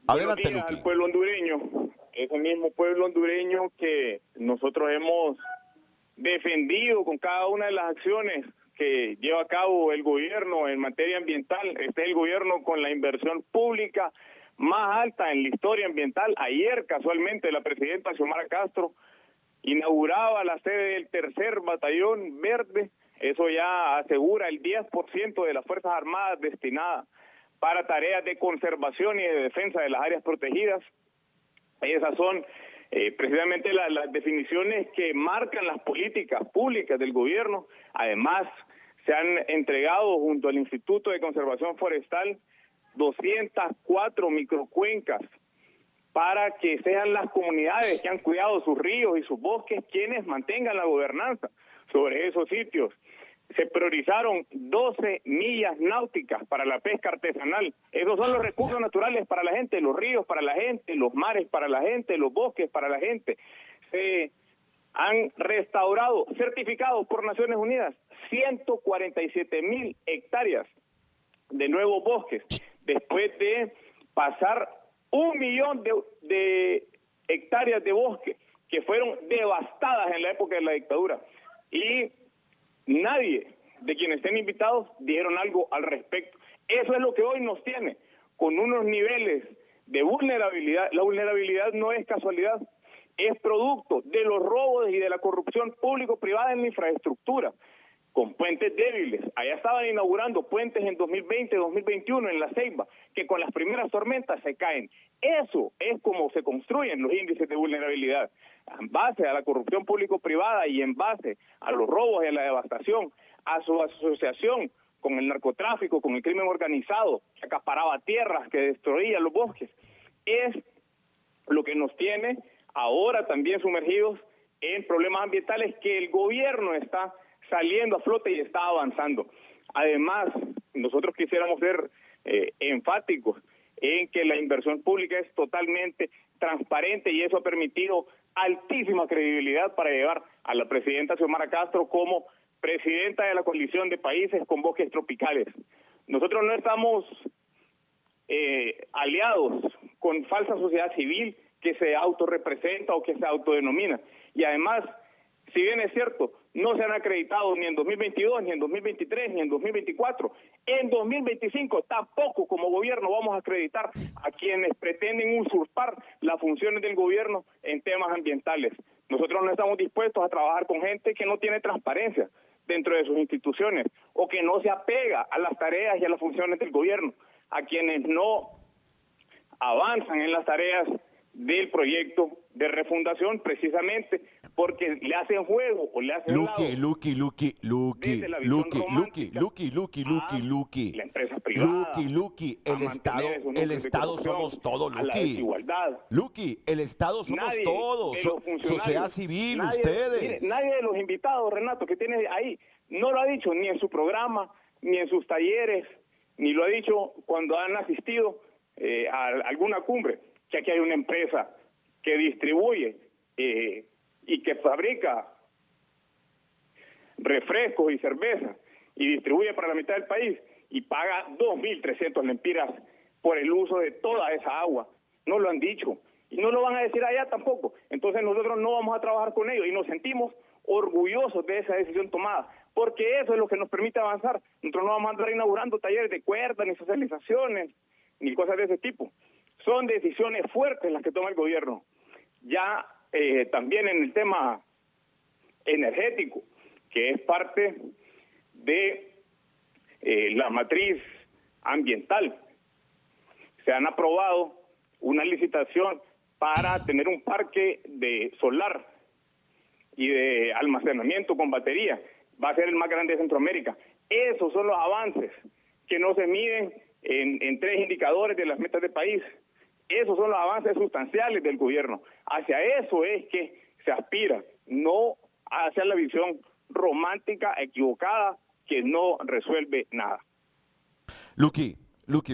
Speaker 1: Adelante,
Speaker 11: Buenos días
Speaker 1: Luqui.
Speaker 11: al pueblo hondureño. Ese mismo pueblo hondureño que nosotros hemos defendido con cada una de las acciones que lleva a cabo el gobierno en materia ambiental. Este es el gobierno con la inversión pública más alta en la historia ambiental. Ayer, casualmente, la presidenta Xiomara Castro inauguraba la sede del tercer batallón verde. Eso ya asegura el 10% de las Fuerzas Armadas destinadas para tareas de conservación y de defensa de las áreas protegidas. Esas son precisamente las definiciones que marcan las políticas públicas del gobierno. Además, se han entregado junto al Instituto de Conservación Forestal 204 microcuencas para que sean las comunidades que han cuidado sus ríos y sus bosques quienes mantengan la gobernanza sobre esos sitios. Se priorizaron 12 millas náuticas para la pesca artesanal. Esos son los recursos naturales para la gente, los ríos para la gente, los mares para la gente, los bosques para la gente. Se han restaurado, certificados por Naciones Unidas, 147,000 hectáreas de nuevos bosques, después de pasar 1 millón de hectáreas de bosque que fueron devastadas en la época de la dictadura. Y nadie de quienes estén invitados dijeron algo al respecto. Eso es lo que hoy nos tiene, con unos niveles de vulnerabilidad. La vulnerabilidad no es casualidad, es producto de los robos y de la corrupción público-privada en la infraestructura, con puentes débiles. Allá estaban inaugurando puentes en 2020, 2021 en La Ceiba, que con las primeras tormentas se caen. Eso es como se construyen los índices de vulnerabilidad, en base a la corrupción público-privada y en base a los robos y a la devastación, a su asociación con el narcotráfico, con el crimen organizado, que acaparaba tierras, que destruía los bosques. Es lo que nos tiene ahora también sumergidos en problemas ambientales que el gobierno está saliendo a flote y está avanzando. Además, nosotros quisiéramos ser enfáticos en que la inversión pública es totalmente transparente y eso ha permitido altísima credibilidad para llevar a la presidenta Xiomara Castro como presidenta de la coalición de países con bosques tropicales. Nosotros no estamos aliados con falsa sociedad civil que se autorrepresenta o que se autodenomina. Y además, si bien es cierto, no se han acreditado ni en 2022, ni en 2023, ni en 2024. En 2025 tampoco como gobierno vamos a acreditar a quienes pretenden usurpar las funciones del gobierno en temas ambientales. Nosotros no estamos dispuestos a trabajar con gente que no tiene transparencia dentro de sus instituciones o que no se apega a las tareas y a las funciones del gobierno, a quienes no avanzan en las tareas del proyecto de refundación precisamente porque le hacen juego o le hacen
Speaker 10: Lucky,
Speaker 11: desde la visión romántica a la empresa privada,
Speaker 10: el Estado somos todos,
Speaker 11: a la desigualdad.
Speaker 10: Lucky, el Estado somos todos, sociedad civil, ustedes.
Speaker 11: Mire, nadie de los invitados, Renato, que tiene ahí, no lo ha dicho ni en su programa, ni en sus talleres, ni lo ha dicho cuando han asistido a alguna cumbre, que aquí hay una empresa que distribuye y que fabrica refrescos y cerveza y distribuye para la mitad del país y paga 2.300 lempiras por el uso de toda esa agua. No lo han dicho y no lo van a decir allá tampoco. Entonces nosotros no vamos a trabajar con ellos y nos sentimos orgullosos de esa decisión tomada, porque eso es lo que nos permite avanzar. Nosotros no vamos a andar inaugurando talleres de cuerda, ni socializaciones, ni cosas de ese tipo. Son decisiones fuertes las que toma el gobierno. Ya también en el tema energético, que es parte de la matriz ambiental, se han aprobado una licitación para tener un parque de solar y de almacenamiento con batería. Va a ser el más grande de Centroamérica. Esos son los avances que no se miden en 3 indicadores de las metas de país. Esos son los avances sustanciales del gobierno. Hacia eso es que se aspira, no hacia la visión romántica, equivocada, que no resuelve nada.
Speaker 10: Lucky,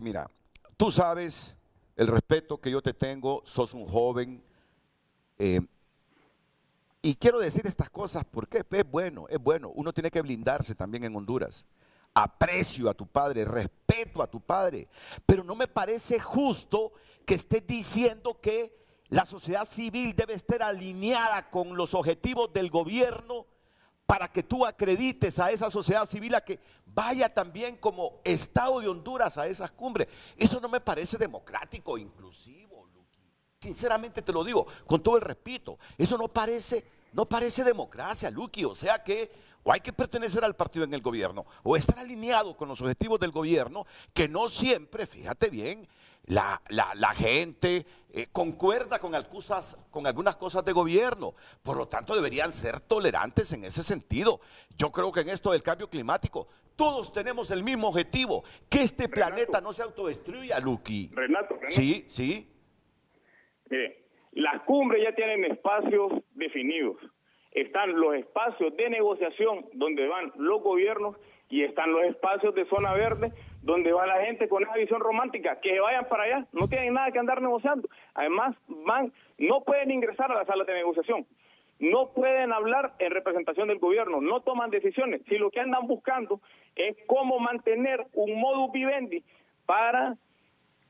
Speaker 10: mira, tú sabes el respeto que yo te tengo, sos un joven, y quiero decir estas cosas porque es bueno, uno tiene que blindarse también en Honduras. Aprecio a tu padre, respeto a tu padre, pero no me parece justo que estés diciendo que la sociedad civil debe estar alineada con los objetivos del gobierno para que tú acredites a esa sociedad civil a que vaya también como Estado de Honduras a esas cumbres. Eso no me parece democrático, inclusivo, Lucky. Sinceramente te lo digo, con todo el respeto. Eso no parece democracia, Lucky. O sea que o hay que pertenecer al partido en el gobierno o estar alineado con los objetivos del gobierno, que no siempre, fíjate bien, la gente concuerda con algunas cosas de gobierno. Por lo tanto, deberían ser tolerantes en ese sentido. Yo creo que en esto del cambio climático, todos tenemos el mismo objetivo, que este planeta no se autodestruya, Lucky.
Speaker 11: Renato.
Speaker 10: Sí.
Speaker 11: Mire, las cumbres ya tienen espacios definidos. Están los espacios de negociación donde van los gobiernos y están los espacios de zona verde donde va la gente con esa visión romántica. Que vayan para allá, no tienen nada que andar negociando. Además, no pueden ingresar a la sala de negociación, no pueden hablar en representación del gobierno, no toman decisiones. Si lo que andan buscando es cómo mantener un modus vivendi para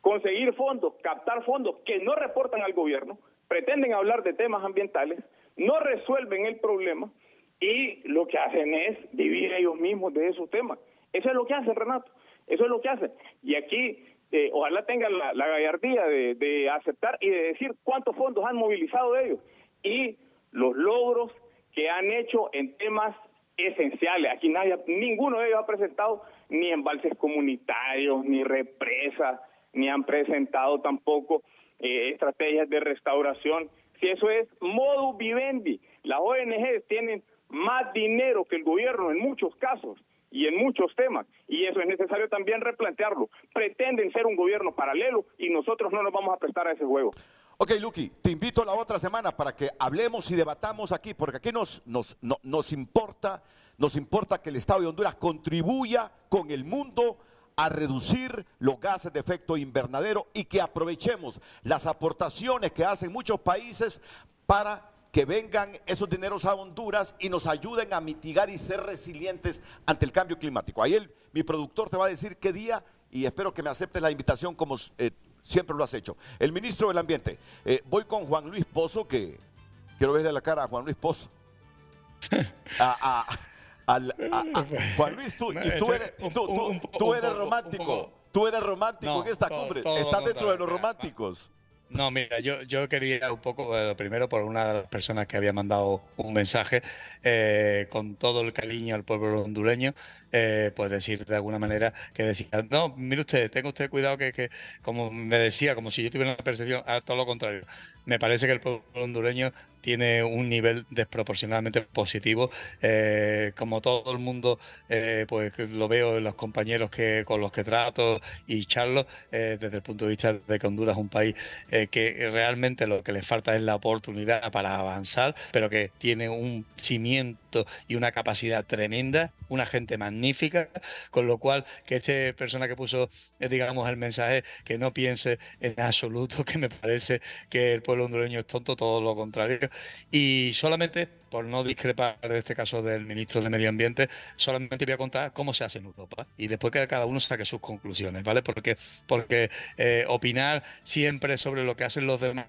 Speaker 11: conseguir fondos, captar fondos que no reportan al gobierno, pretenden hablar de temas ambientales, no resuelven el problema y lo que hacen es vivir ellos mismos de esos temas. Eso es lo que hacen, Renato, eso es lo que hacen. Y aquí ojalá tengan la gallardía de aceptar y de decir cuántos fondos han movilizado ellos y los logros que han hecho en temas esenciales. Aquí ninguno de ellos ha presentado ni embalses comunitarios, ni represas, ni han presentado tampoco estrategias de restauración. Si eso es modus vivendi, las ONGs tienen más dinero que el gobierno en muchos casos y en muchos temas, y eso es necesario también replantearlo. Pretenden ser un gobierno paralelo y nosotros no nos vamos a prestar a ese juego.
Speaker 10: Ok, Lucky, te invito la otra semana para que hablemos y debatamos aquí, porque aquí nos importa que el Estado de Honduras contribuya con el mundo a reducir los gases de efecto invernadero y que aprovechemos las aportaciones que hacen muchos países para que vengan esos dineros a Honduras y nos ayuden a mitigar y ser resilientes ante el cambio climático. Ahí mi productor te va a decir qué día y espero que me aceptes la invitación como siempre lo has hecho. El ministro del Ambiente, voy con Juan Luis Pozo, que quiero verle la cara a Juan Luis Pozo. Juan Luis, tú eres romántico. Tú eres romántico en esta cumbre. Estás dentro de los románticos.
Speaker 9: No, mira, yo quería un poco, primero por una de las personas que había mandado un mensaje con todo el cariño al pueblo hondureño, pues decir de alguna manera que decía, no, mire usted, tenga usted cuidado que como me decía, como si yo tuviera una percepción, a todo lo contrario. Me parece que el pueblo hondureño tiene un nivel desproporcionadamente positivo, como todo el mundo, pues lo veo en los compañeros con los que trato y charlo, desde el punto de vista de que Honduras es un país que realmente lo que le falta es la oportunidad para avanzar, pero que tiene un cimiento y una capacidad tremenda, una gente magnífica, con lo cual que esta persona que puso, digamos, el mensaje, que no piense en absoluto que me parece que el pueblo hondureño es tonto, todo lo contrario. Y solamente, por no discrepar de este caso del ministro de Medio Ambiente, solamente voy a contar cómo se hace en Europa y después que cada uno saque sus conclusiones, ¿vale? Porque opinar siempre sobre lo que hacen los demás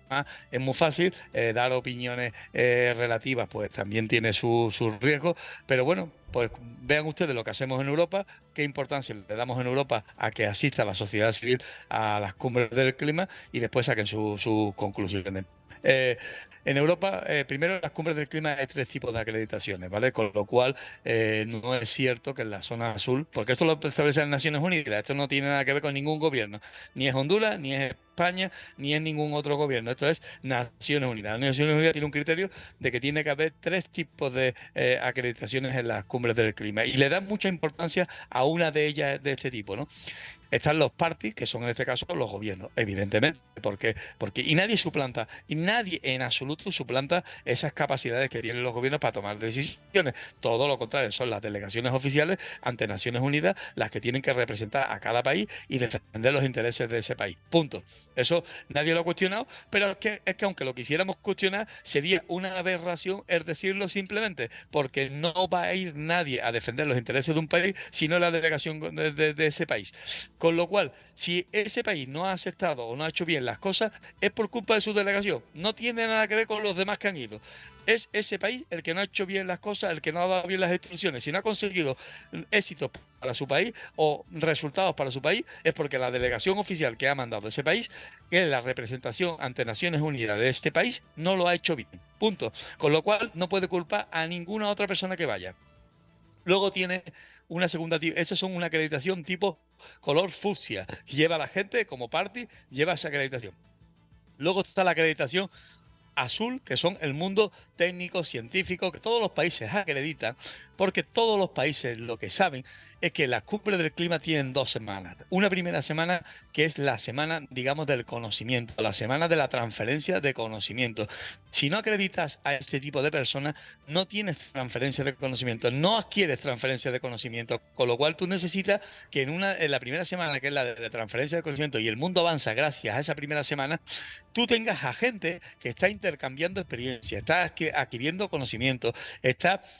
Speaker 9: es muy fácil, dar opiniones relativas pues también tiene su riesgo, pero bueno, pues vean ustedes lo que hacemos en Europa, qué importancia le damos en Europa a que asista la sociedad civil a las cumbres del clima y después saquen sus conclusiones. En Europa, primero en las cumbres del clima hay 3 tipos de acreditaciones, ¿vale? Con lo cual no es cierto que en la zona azul, porque esto lo establecen las Naciones Unidas, esto no tiene nada que ver con ningún gobierno, ni es Honduras, ni es España, ni es ningún otro gobierno, esto es Naciones Unidas. Las Naciones Unidas tiene un criterio de que tiene que haber 3 tipos de acreditaciones en las cumbres del clima y le dan mucha importancia a una de ellas de este tipo, ¿no? Están los parties, que son en este caso los gobiernos, evidentemente, porque y nadie suplanta, y nadie en absoluto suplanta esas capacidades que tienen los gobiernos para tomar decisiones. Todo lo contrario, son las delegaciones oficiales ante Naciones Unidas las que tienen que representar a cada país y defender los intereses de ese país. Punto. Eso nadie lo ha cuestionado, pero es que aunque lo quisiéramos cuestionar, sería una aberración el decirlo simplemente, porque no va a ir nadie a defender los intereses de un país, sino la delegación de ese país. Con lo cual, si ese país no ha aceptado o no ha hecho bien las cosas, es por culpa de su delegación. No tiene nada que ver con los demás que han ido. Es ese país el que no ha hecho bien las cosas, el que no ha dado bien las instrucciones. Si no ha conseguido éxitos para su país o resultados para su país, es porque la delegación oficial que ha mandado ese país, que es la representación ante Naciones Unidas de este país, no lo ha hecho bien. Punto. Con lo cual, no puede culpar a ninguna otra persona que vaya. Luego tiene una segunda, esas son una acreditación tipo color fucsia. Lleva la gente como party, lleva esa acreditación. Luego está la acreditación azul, que son el mundo técnico, científico, que todos los países acreditan, porque todos los países lo que saben es que las cumbres del clima tienen 2 semanas. Una primera semana que es la semana, digamos, del conocimiento, la semana de la transferencia de conocimiento. Si no acreditas a este tipo de personas, no tienes transferencia de conocimiento, no adquieres transferencia de conocimiento, con lo cual tú necesitas que en la primera semana, que es la de transferencia de conocimiento, y el mundo avanza gracias a esa primera semana, tú tengas a gente que está intercambiando experiencia, está adquiriendo conocimiento,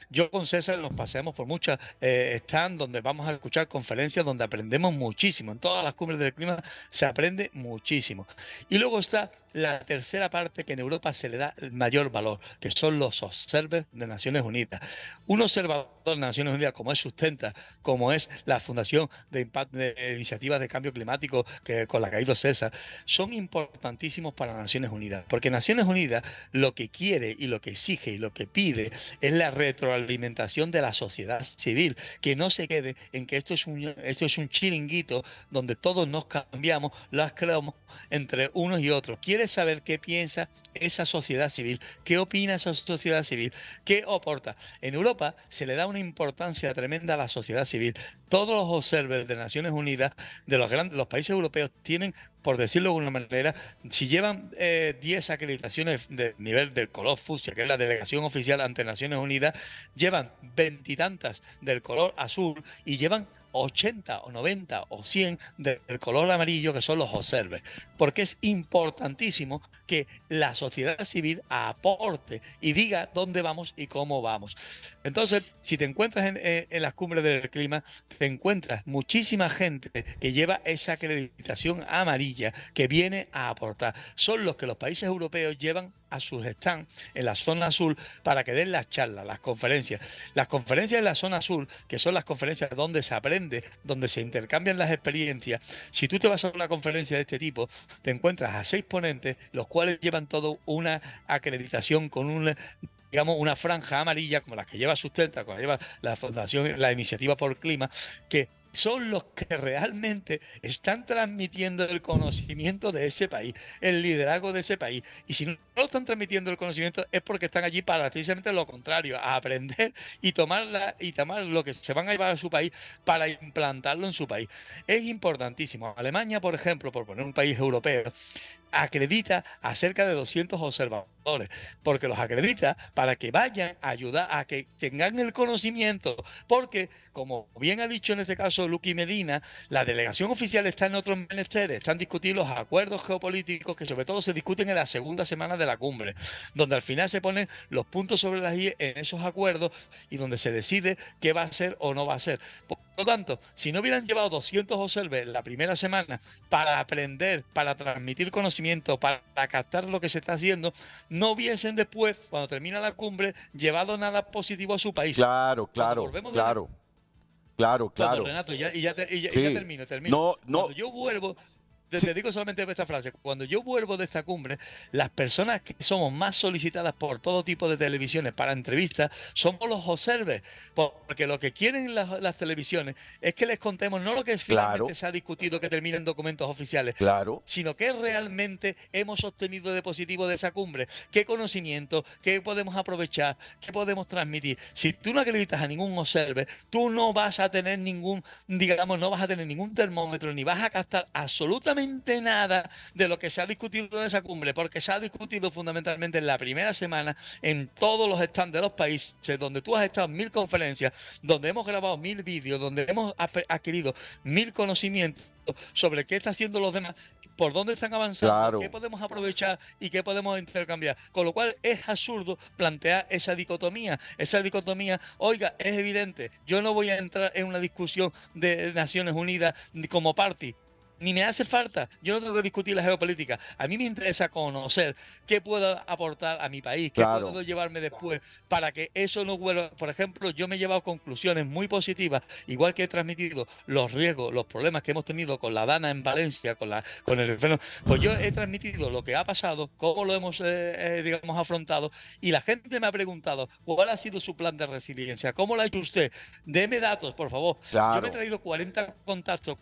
Speaker 9: yo con César nos paseamos por muchas stands donde vamos a escuchar conferencias donde aprendemos muchísimo. En todas las cumbres del clima se aprende muchísimo. Y luego está la tercera parte que en Europa se le da el mayor valor, que son los observers de Naciones Unidas. Un observador de Naciones Unidas, como es Sustenta, como es la Fundación de Iniciativas de Cambio Climático, con la que ha ido César, son importantísimos para Naciones Unidas, porque Naciones Unidas lo que quiere y lo que exige y lo que pide es la retroalimentación de la sociedad civil, que no se quede en que esto es un chiringuito donde todos nos cambiamos, las creamos entre unos y otros. Quiere saber qué piensa esa sociedad civil, qué opina esa sociedad civil, qué aporta. En Europa se le da una importancia tremenda a la sociedad civil. Todos los observers de Naciones Unidas, de los países europeos, tienen, por decirlo de alguna manera, si llevan 10 acreditaciones de nivel del color fucsia, que es la delegación oficial ante Naciones Unidas, llevan 20 y tantas del color azul y llevan 80 o 90 o 100 del color amarillo, que son los observers, porque es importantísimo que la sociedad civil aporte y diga dónde vamos y cómo vamos. Entonces, si te encuentras en las cumbres del clima, te encuentras muchísima gente que lleva esa acreditación amarilla, que viene a aportar. Son los que los países europeos llevan a sus stands en la zona azul para que den las charlas, las conferencias. Las conferencias en la zona azul, que son las conferencias donde se aprende, donde se intercambian las experiencias. Si tú te vas a una conferencia de este tipo, te encuentras a 6 ponentes, los cuales llevan todo una acreditación con una franja amarilla, como las que lleva Sustenta, como la lleva la Fundación, la Iniciativa por Clima, que son los que realmente están transmitiendo el conocimiento de ese país, el liderazgo de ese país. Y si no están transmitiendo el conocimiento es porque están allí para precisamente lo contrario, a aprender y tomar lo que se van a llevar a su país para implantarlo en su país. Es importantísimo. Alemania, por ejemplo, por poner un país europeo, acredita a cerca de 200 observadores, porque los acredita para que vayan a ayudar a que tengan el conocimiento, porque, como bien ha dicho en este caso Luqui Medina, la delegación oficial está en otros menesteres, están discutiendo los acuerdos geopolíticos que sobre todo se discuten en la segunda semana de la cumbre, donde al final se ponen los puntos sobre las i en esos acuerdos y donde se decide qué va a ser o no va a ser. Por lo tanto, si no hubieran llevado 200 observadores la primera semana para aprender, para transmitir conocimiento, para captar lo que se está haciendo, no hubiesen después, cuando termina la cumbre, llevado nada positivo a su país.
Speaker 10: Claro.
Speaker 9: Renato, ya termino. Cuando yo vuelvo, te digo solamente esta frase, cuando yo vuelvo de esta cumbre, las personas que somos más solicitadas por todo tipo de televisiones para entrevistas somos los observers, porque lo que quieren las televisiones es que les contemos no lo que finalmente se ha discutido que termina en documentos oficiales, sino que realmente hemos obtenido de positivo de esa cumbre, qué conocimiento, qué podemos aprovechar, qué podemos transmitir. Si tú no acreditas a ningún observer, tú no vas a tener ningún termómetro, ni vas a captar absolutamente nada de lo que se ha discutido en esa cumbre, porque se ha discutido fundamentalmente en la primera semana en todos los stands de los países, donde tú has estado en 1000 conferencias, donde hemos grabado 1000 vídeos, donde hemos adquirido 1000 conocimientos sobre qué están haciendo los demás, por dónde están avanzando, qué podemos aprovechar y qué podemos intercambiar. Con lo cual es absurdo plantear esa dicotomía. Oiga, es evidente, yo no voy a entrar en una discusión de Naciones Unidas como party, ni me hace falta, yo no tengo que discutir la geopolítica. A mí me interesa conocer qué puedo aportar a mi país, qué puedo llevarme después para que eso no vuelva. Por ejemplo, yo me he llevado conclusiones muy positivas, igual que he transmitido los riesgos, los problemas que hemos tenido con la Dana en Valencia, con el fenómeno. Pues yo he transmitido lo que ha pasado, cómo lo hemos afrontado, y la gente me ha preguntado cuál ha sido su plan de resiliencia, cómo lo ha hecho usted. Deme datos, por favor. Yo me he traído 40 contactos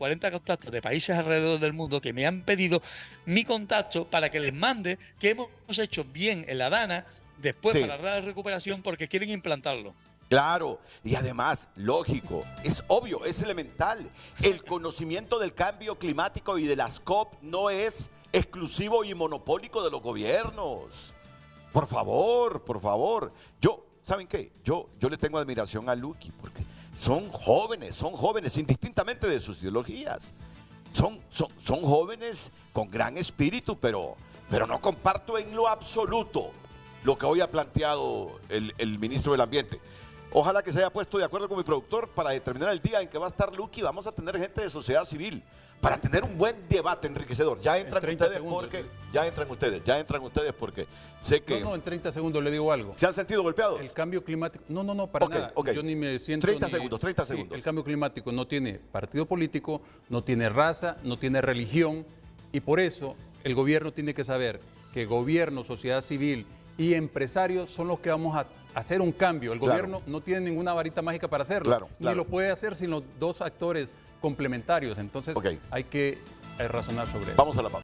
Speaker 9: de países alrededor del mundo que me han pedido mi contacto para que les mande que hemos hecho bien en la Dana después para la recuperación, porque quieren implantarlo.
Speaker 10: Claro, y además, lógico, es obvio, es elemental. El conocimiento del cambio climático y de las COP no es exclusivo y monopólico de los gobiernos. Por favor. ¿Saben qué? Yo le tengo admiración a Luqui porque son jóvenes, indistintamente de sus ideologías. Son jóvenes con gran espíritu, pero no comparto en lo absoluto lo que hoy ha planteado el ministro del Ambiente. Ojalá que se haya puesto de acuerdo con mi productor para determinar el día en que va a estar Luqui. Vamos a tener gente de sociedad civil para tener un buen debate enriquecedor. Ya entran ustedes porque sé que...
Speaker 2: No, en 30 segundos le digo algo.
Speaker 10: ¿Se han sentido golpeados?
Speaker 2: El cambio climático... No, para nada. Yo ni me siento...
Speaker 10: 30 segundos.
Speaker 2: El cambio climático no tiene partido político, no tiene raza, no tiene religión, y por eso el gobierno tiene que saber que gobierno, sociedad civil y empresarios son los que vamos a hacer un cambio. El gobierno no tiene ninguna varita mágica para hacerlo, ni lo puede hacer sin los dos actores complementarios. Entonces hay que razonar sobre eso.
Speaker 10: Vamos a la pausa.